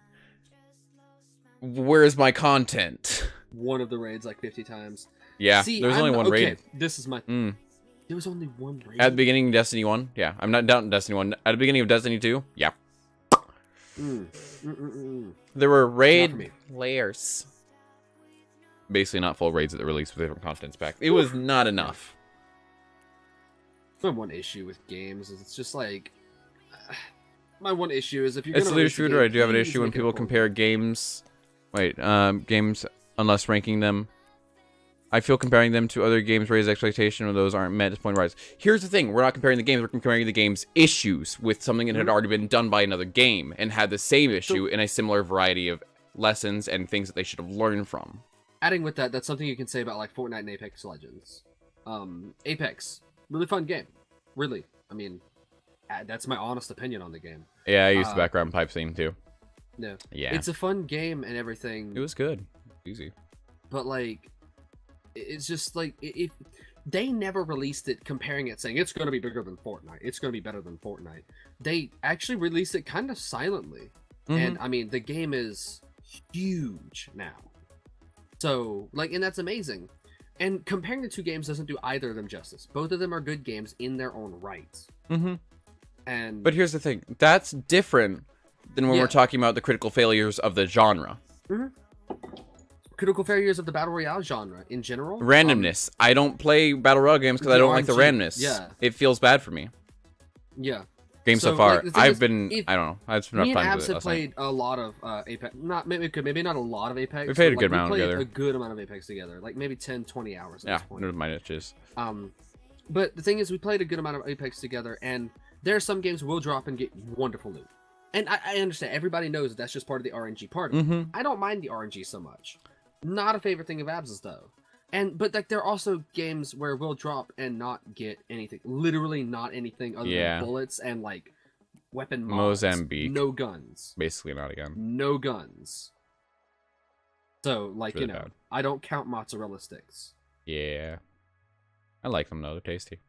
where's my content? One of the raids like 50 times. Yeah, there was only one raid. This is my... There was only one raid. At the beginning of Destiny 1, yeah. I'm not doubting Destiny 1. At the beginning of Destiny 2, yeah. There were raid layers. Basically not full raids at the release with different contents back. It was not enough. My one issue with games is it's just like... my one issue is if you're it's a looter shooter. I do have an issue when people compare games. Games unless ranking them. I feel comparing them to other games raise expectation when those aren't met. Point rise. Here's the thing: we're not comparing the games. We're comparing the game's issues with something that had already been done by another game and had the same issue in a similar variety of lessons and things that they should have learned from. Adding with that, that's something you can say about like Fortnite and Apex Legends. Apex, really fun game. Really, I mean. That's my honest opinion on the game. Yeah, I used the background pipe theme too. No. Yeah. It's a fun game and everything. It was good. Easy. But like, it's just like if they never released it comparing it saying it's going to be bigger than Fortnite. It's going to be better than Fortnite. They actually released it kind of silently. And I mean, the game is huge now. So like, and that's amazing. And comparing the two games doesn't do either of them justice. Both of them are good games in their own rights. But here's the thing. That's different than when we're talking about the critical failures of the genre. Critical failures of the Battle Royale genre in general. Randomness. I don't play Battle Royale games because I don't like the randomness. Yeah. It feels bad for me. Yeah. Game so far. Like, I don't know. I've spent enough time with it. Me and Abs have played a lot of Apex. Maybe not a lot of Apex. We've played a good amount together. A good amount of Apex together. Like maybe 10, 20 hours at this point. Yeah, my niches. But the thing is, we played a good amount of Apex together, and there are some games we'll drop and get wonderful loot. And I understand. Everybody knows that's just part of the RNG part of it. I don't mind the RNG so much. Not a favorite thing of Abs's, though. But like, there are also games where we'll drop and not get anything. Literally not anything other than bullets and, like, weapon mods. Mozambique. No guns. Basically not again. No guns. So, like, really bad. I don't count mozzarella sticks. Yeah. I like them, though. They're tasty.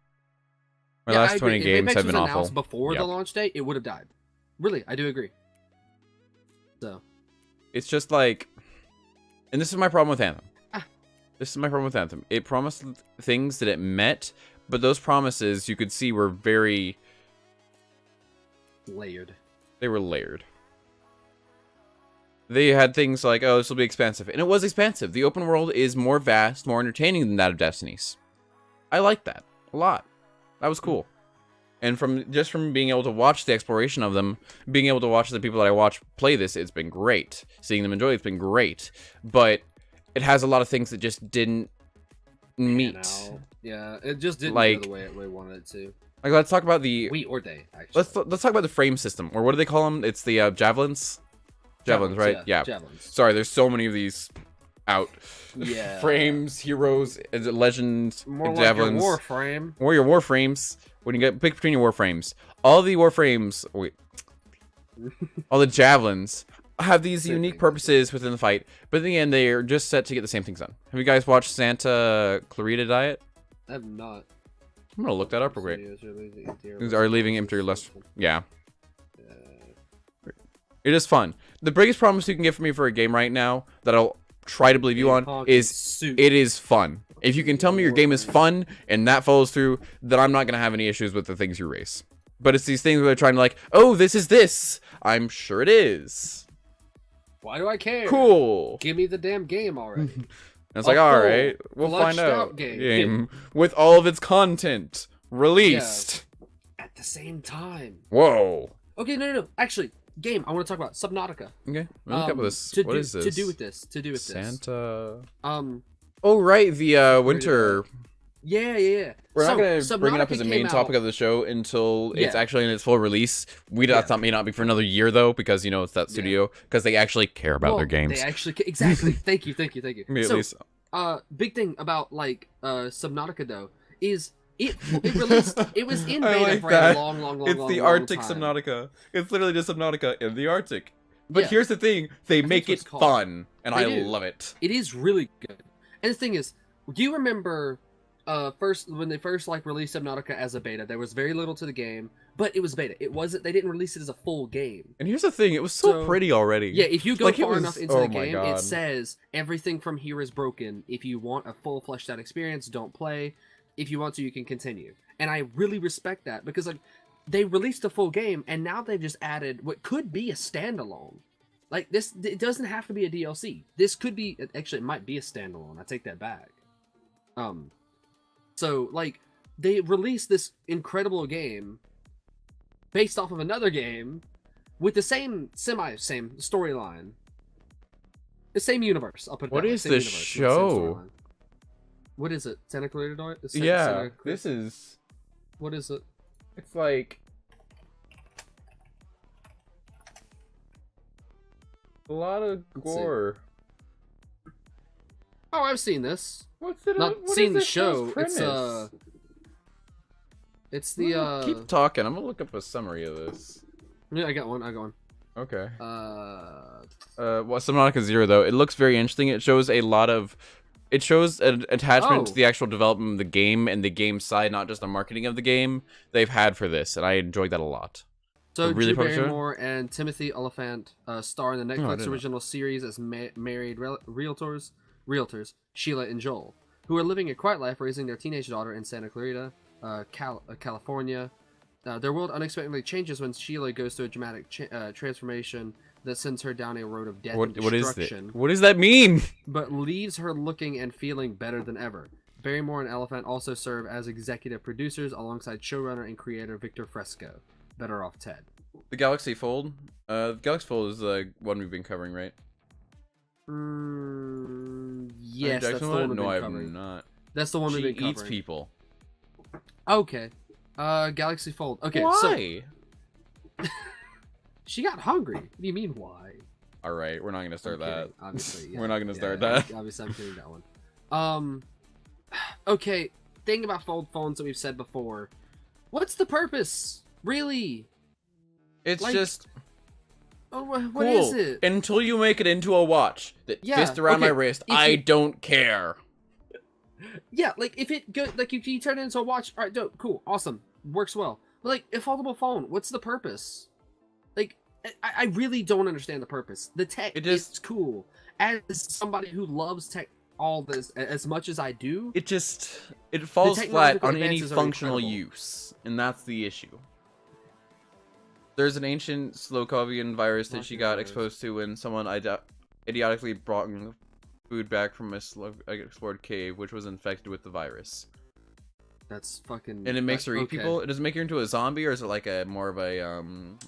My last 20 games have been awful. Before the launch date, it would have died. Really, I do agree. So, it's just like And this is my problem with Anthem. Ah. This is my problem with Anthem. It promised things that it met, but those promises you could see were very layered. They were layered. They had things like, oh, this will be expansive. And it was expansive. The open world is more vast, more entertaining than that of Destiny's. I like that a lot. That was cool. And from being able to watch the exploration of them, being able to watch the people that I watch play this, it's been great. Seeing them enjoy it's been great. But it has a lot of things that just didn't meet. Yeah, it just didn't go the way we wanted it to. Like, let's talk about the... We or they, actually. Let's talk about the frame system. Or what do they call them? It's the javelins? Javelins, right? Yeah. Javelins. Sorry, there's so many of these out. Yeah. Frames, heroes, legends, more javelins. Like your warframe. Or your warframes. When you pick between your warframes. All the warframes... Wait. All the javelins have these unique purposes within the fight. But in the end, they are just set to get the same things done. Have you guys watched Santa Clarita Diet? I have not. I'm gonna look that up real quick. Are leaving empty less. Yeah. It is fun. The biggest promise you can get from me for a game right now that I'll try to believe you on is it is fun. If you can tell me your game is fun and that follows through, then I'm not gonna have any issues with the things you race. But it's these things where they're trying to like, oh, this is this. I'm sure it is. Why do I care? Cool. Give me the damn game already. It's like, all right, we'll find out. Game with all of its content released at the same time. Whoa. Okay, no. Actually, game. I want to talk about Subnautica. Okay. Look up this. What is this? To do with this. Santa. Oh right, the winter. Yeah. We're not going to bring it up as a main topic of the show until it's actually in its full release. That may not be for another year, though, because, you know, it's that studio. Because they actually care about their games. They actually... Exactly. Thank you. Big thing about, like, Subnautica, though, is it released... It was in beta for a long It's the Arctic Subnautica. It's literally just Subnautica in the Arctic. But here's the thing. They make it fun, and I love it. It is really good. And the thing is, do you remember... when they first like released Subnautica as a beta, there was very little to the game, but it was beta. It wasn't. They didn't release it as a full game. And here's the thing: it was so pretty already. Yeah, if you go far enough into the game, it says everything from here is broken. If you want a full fleshed out experience, don't play. If you want to, you can continue. And I really respect that because like they released a full game, and now they've just added what could be a standalone. Like this, it doesn't have to be a DLC. This could be actually it might be a standalone. I take that back. So, like, they released this incredible game based off of another game with the same same storyline. The same universe, I'll put it What is this show? What is it? Santa Clarita? Yeah, this is... What is it? It's like... a lot of gore. Oh, I've seen this. What's it? Not what seen is the show. It's the keep talking. I'm gonna look up a summary of this. Yeah, I got one. Okay. Well, Subnautica 0 though, it looks very interesting. It shows a lot of, it shows an attachment to the actual development of the game and the game side, not just the marketing of the game they've had for this, and I enjoyed that a lot. So Drew Barrymore and Timothy Oliphant star in the Netflix original series as married realtors, Sheila and Joel, who are living a quiet life raising their teenage daughter in Santa Clarita, California. Their world unexpectedly changes when Sheila goes through a dramatic transformation that sends her down a road of death and destruction. What does that mean? But leaves her looking and feeling better than ever. Barrymore and Oliphant also serve as executive producers alongside showrunner and creator Victor Fresco. Better Off Ted. The Galaxy Fold? The Galaxy Fold is the one we've been covering, right? Yes, that's the one we've been covering. Not. That's the one we've been covering. She eats people. Okay. Galaxy Fold. Okay, why? So... she got hungry. What do you mean, why? Alright, we're not going to start that. Obviously, yeah. We're not going to start that. Obviously, I'm kidding that one. Okay, thing about fold phones that we've said before. What's the purpose? Really? It's like, just... Oh, what is it? Until you make it into a watch that fits around my wrist, I don't care. Yeah, like if it go, like if you turn it into a watch, all right, dope, cool, awesome, works well. But like a foldable phone, what's the purpose? Like I really don't understand the purpose. The tech is cool, as somebody who loves tech, all this as much as I do, it falls flat on any advances are functional incredible. use, and that's the issue. There's an ancient Slokovian virus that she got exposed to when someone idiotically brought food back from a explored cave, which was infected with the virus. That's fucking. And it makes her eat people. It doesn't make her into a zombie, or is it like a more of a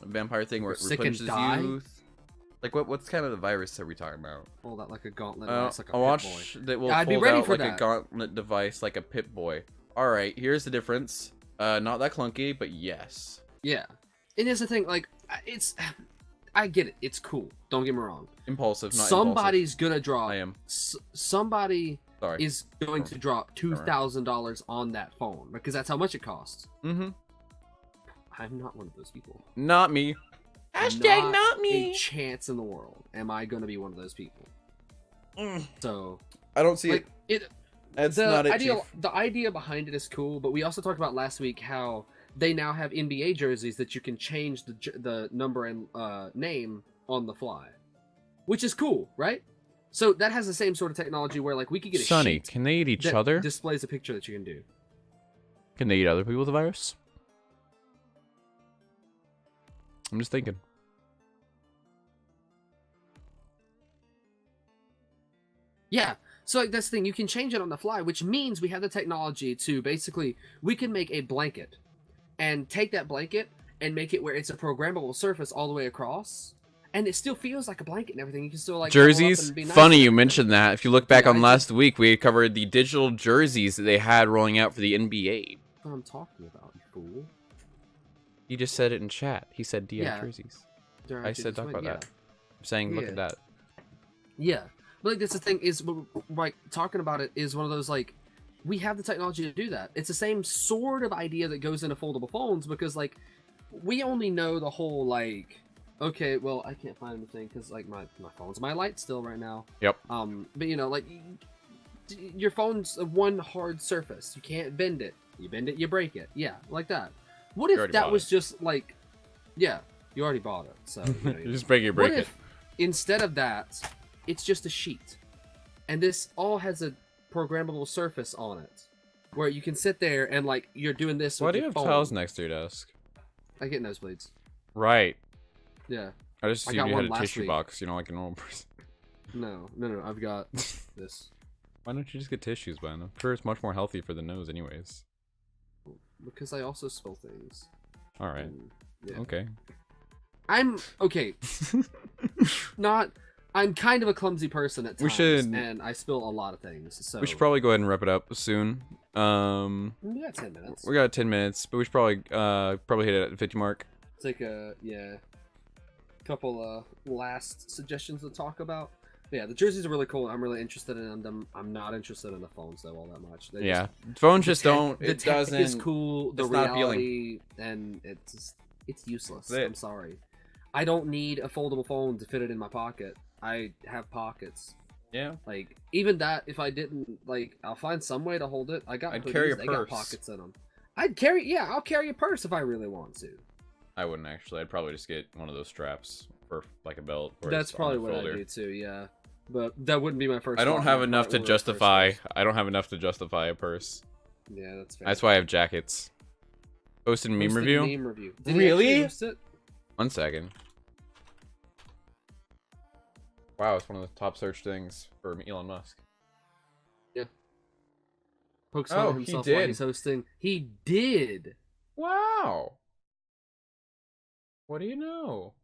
vampire thing where it replenishes youth? Like what kind of the virus are we talking about? Oh, that like a gauntlet device, like a I'll Pip watch Boy. that will I'd be fold ready out for like that. a gauntlet device, like a Pip Boy. All right, here's the difference. Not that clunky, but yes. Yeah, and here's the thing. Like, I get it. It's cool. Don't get me wrong. Impulsive. Not Somebody's impulsive. gonna drop. I am. Somebody Sorry. is going to drop $2,000 on that phone because that's how much it costs. Mm-hmm. I'm not one of those people. Not me. Hashtag not me. A chance in the world am I gonna be one of those people. So I don't see like, it. That's not it, Chief. The idea behind it is cool, but we also talked about last week how they now have NBA jerseys that you can change the number and name on the fly, which is cool, right? So that has the same sort of technology where like we could get a Sonny, sheet can they eat each that other? displays a picture that you can do. Can they eat other people with the virus? I'm just thinking. Yeah. So like that's the thing, you can change it on the fly, which means we have the technology to basically we can make a blanket and take that blanket and make it where it's a programmable surface all the way across, and it still feels like a blanket and everything. You can still like jerseys. and be nice. Funny you mentioned that. If you look back Yeah, on last week, we covered the digital jerseys that they had rolling out for the NBA. That's what I'm talking about, you fool. You just said it in chat. He said DI jerseys. I said talk about that. I'm saying look at that. Yeah. But like that's the thing is like talking about it is one of those like we have the technology to do that. It's the same sort of idea that goes into foldable phones because like we only know the whole like okay, well I can't find anything because like my phone's my light still right now. Yep. But you know like your phone's one hard surface. You can't bend it. You bend it, you break it. Yeah, like that. What if that was just like, yeah, you already bought it, so you know, you just break it. If, instead of that, it's just a sheet, and this all has a programmable surface on it, where you can sit there and like you're doing this. Why do you have tiles next to your desk? I get nosebleeds. Right. Yeah. I just assumed you had a tissue box, you know, like a normal person. No, I've got this. Why don't you just get tissues, man? I'm sure it's much more healthy for the nose, anyways. Because I also spill things. All right. Yeah. Okay. I'm okay. I'm kind of a clumsy person at times, and I spill a lot of things. So we should probably go ahead and wrap it up soon. We got 10 minutes. We got 10 minutes, but we should probably hit it at the 50 mark. Take a couple last suggestions to talk about. But yeah, the jerseys are really cool. I'm really interested in them. I'm not interested in the phones though all that much. Phones just don't. The tech is cool. The reality and it's useless. I'm sorry. I don't need a foldable phone to fit it in my pocket. I have pockets. Yeah. Like even that, if I didn't like, I'll find some way to hold it. I'd carry a purse. They got pockets in them. I'll carry a purse if I really want to. I wouldn't actually. I'd probably just get one of those straps for like a belt. That's probably what I do too. Yeah. But that wouldn't be my first. I don't have enough to justify. I don't have enough to justify a purse. Yeah, that's fair. That's why I have jackets. Posted meme review. Meme review. Did really? 1 second. Wow, it's one of the top search things for Elon Musk. Yeah. Pokes fun at himself while he's hosting. He did. Wow. What do you know?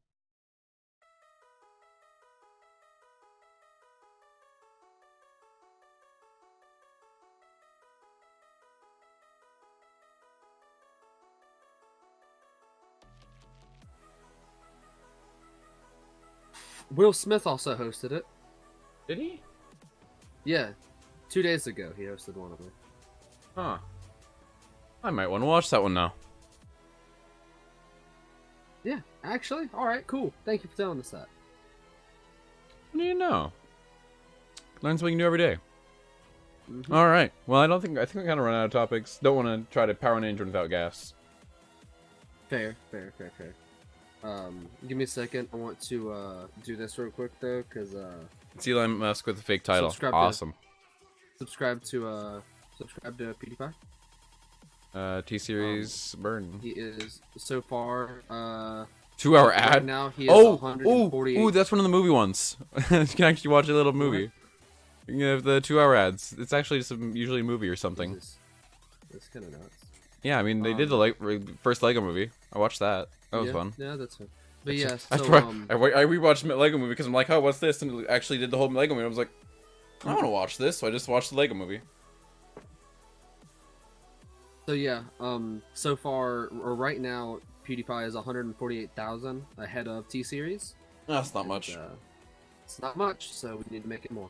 Will Smith also hosted it. Did he? Yeah. 2 days ago, he hosted one of them. Huh. I might want to watch that one now. Yeah, actually. Alright, cool. Thank you for telling us that. What do you know? Learn something new every day. Alright. Well, I think we kind of run out of topics. Don't want to try to power an engine without gas. Fair. Give me a second. I want to do this real quick though, because It's Elon Musk with a fake title. Awesome. Subscribe to PewDiePie. T-Series burn. He is so far 2-hour ad. Right now he is 148. Ooh, that's one of the movie ones. You can actually watch a little movie. You have the 2-hour ads. It's actually usually a movie or something. That's kind of nuts. Yeah, I mean they did the first Lego movie. I watched that. That was fun. Yeah, that's fun. But yeah, so I rewatched the Lego movie because I'm like, oh, what's this? And it actually did the whole Lego movie. I was like, I want to watch this, so I just watched the Lego movie. So yeah, so far or right now, PewDiePie is 148,000 ahead of T-Series. That's not much. It's not much, so we need to make it more.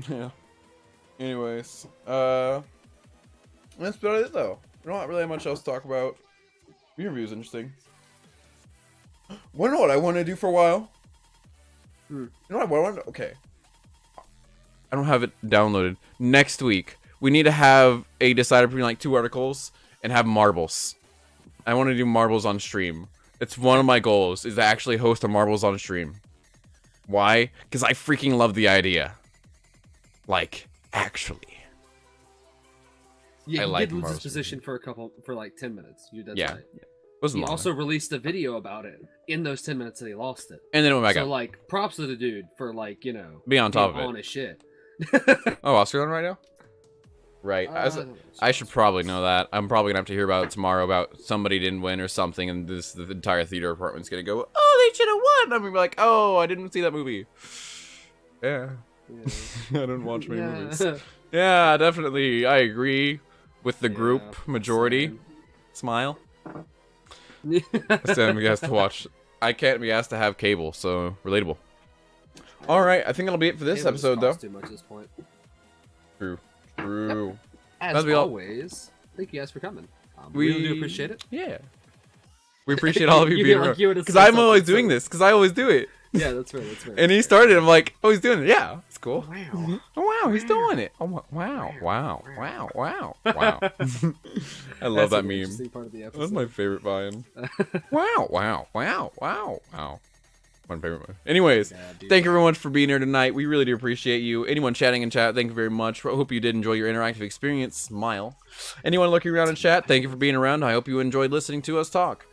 Yeah. Anyways, that's about it though. We don't really have much else to talk about. The interview is interesting. Wanna know what I want to do for a while? You know what I want? Okay. I don't have it downloaded. Next week, we need to have a decider between like 2 articles and have marbles. I want to do marbles on stream. It's one of my goals, is to actually host a marbles on stream. Why? Because I freaking love the idea. Like, actually. Yeah, I he like did lose his marbles position for like 10 minutes. That's yeah. right. Wasn't he long. also released a video about it in those 10 minutes that he lost it. And then it went back up. So like, props to the dude for like, you know, being on top of it. On his shit. Oh, Oscar on right now? Right. I should probably know that. I'm probably gonna have to hear about it tomorrow about somebody didn't win or something, and the entire theater department's gonna go, oh, they should have won. I'm gonna be like, oh, I didn't see that movie. Yeah. I don't watch many movies. Yeah, definitely. I agree with the group majority. Same. Smile. Sam be asked to watch. I can't be asked to have cable, so relatable. All right, I think that'll be it for this episode, though. Too much at this point. True. Yep. As always, thank you guys for coming. We really do appreciate it. Yeah. We appreciate all of you being like around. Because I'm always doing this. Because I always do it. Yeah, that's right. That's right. And he started. I'm like, oh, he's doing it. Yeah, it's cool. Wow. Oh, wow, he's doing it. Oh, wow, wow, wow, wow, wow. I love that meme. That's my favorite Vine. Wow, wow, wow, wow, wow. My favorite one. Anyways, thank you very much for being here tonight. We really do appreciate you. Anyone chatting in chat, thank you very much. I hope you did enjoy your interactive experience. Smile. Anyone looking around in chat, thank you for being around. I hope you enjoyed listening to us talk.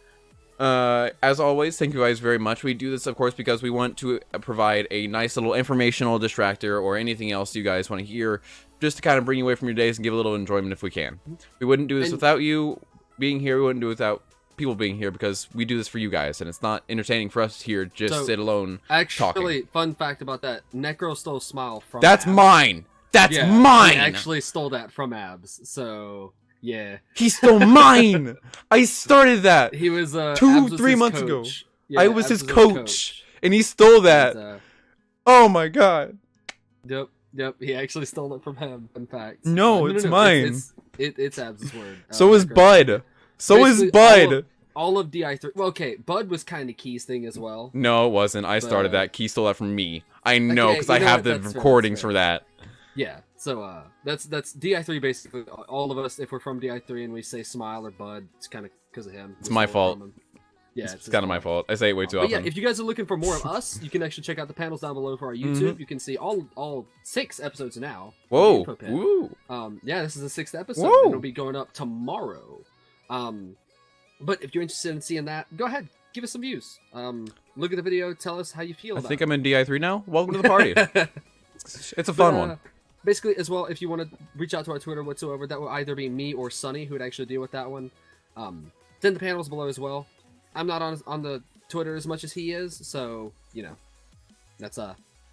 As always, thank you guys very much. We do this, of course, because we want to provide a nice little informational distractor or anything else you guys want to hear, just to kind of bring you away from your days and give a little enjoyment if we can. We wouldn't do this without you being here. We wouldn't do it without people being here, because we do this for you guys, and it's not entertaining for us here just sit alone actually talking. Fun fact about that, Necro stole Smile from That's Abs. mine. That's mine. He actually stole that from Abs, so yeah, he stole mine. I started that. He was 2-3 months ago. Yeah, I was his coach, and he stole that. Oh my god. Yep, he actually stole it from him, in fact. No, it's mine. It's Abs' word. So is Bud. So is Bud. All of DI3. Well, okay, Bud was kind of Key's thing as well. No, it wasn't. I started that. Key stole that from me. I know, because I have the recordings for that. Yeah, so that's DI3 basically. All of us, if we're from DI3 and we say Smile or Bud, it's kind of because of him. It's my fault. Yeah, it's kind of my fault. I say it way too often. Yeah, if you guys are looking for more of us, you can actually check out the panels down below for our YouTube. You can see all 6 episodes now. Whoa! Woo! Yeah, this is the 6th episode. And it'll be going up tomorrow. But if you're interested in seeing that, go ahead, give us some views. Look at the video, tell us how you feel. I think I'm in DI3 now. Welcome to the party. It's a fun one. Basically, as well, if you want to reach out to our Twitter whatsoever, that will either be me or Sunny who would actually deal with that one. Then the panels below as well. I'm not on the Twitter as much as he is, so you know, that's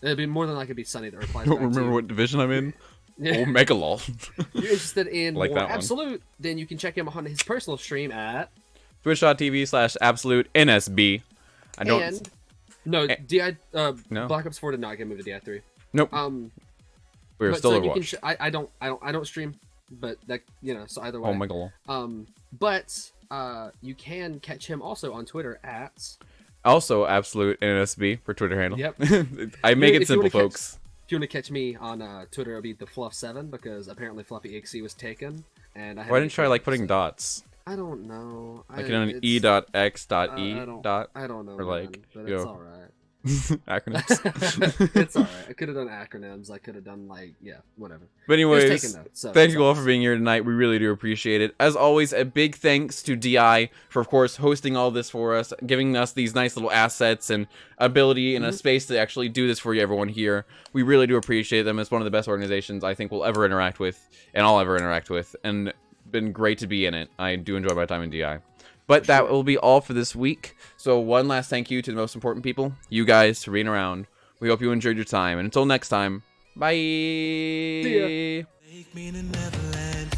it'd be more than likely be Sunny that replies. I don't remember what division I'm in. Yeah. Oh, Megalol. If you're interested in like more Absolute, then you can check him on his personal stream at twitch.tv/AbsoluteNSB. I don't. No, no. Black Ops 4 did not get moved to DI3. Nope. We were still Overwatch. I don't stream, but that so either way. Oh my god. But you can catch him also on Twitter at also Absolute NSB for Twitter handle. Yep. I make it simple, folks. If you want to catch me on Twitter, it'll be the Fluff7 because apparently Fluffy XC was taken, and I. Why didn't you try like putting dots? I don't know. Like an E.X.E. I don't know. Or like, man, but it's all right. Acronyms. It's alright. I could have done acronyms. I could have done like whatever. But anyways, notes, so thank you all for being here tonight. We really do appreciate it. As always, a big thanks to DI for, of course, hosting all this for us, giving us these nice little assets and ability and a space to actually do this for you, everyone here. We really do appreciate them. It's one of the best organizations I think we'll ever interact with, and I'll ever interact with, and been great to be in it. I do enjoy my time in DI. But that will be all for this week. So one last thank you to the most important people, you guys, for being around. We hope you enjoyed your time. And until next time, bye. See ya. Take me to Neverland.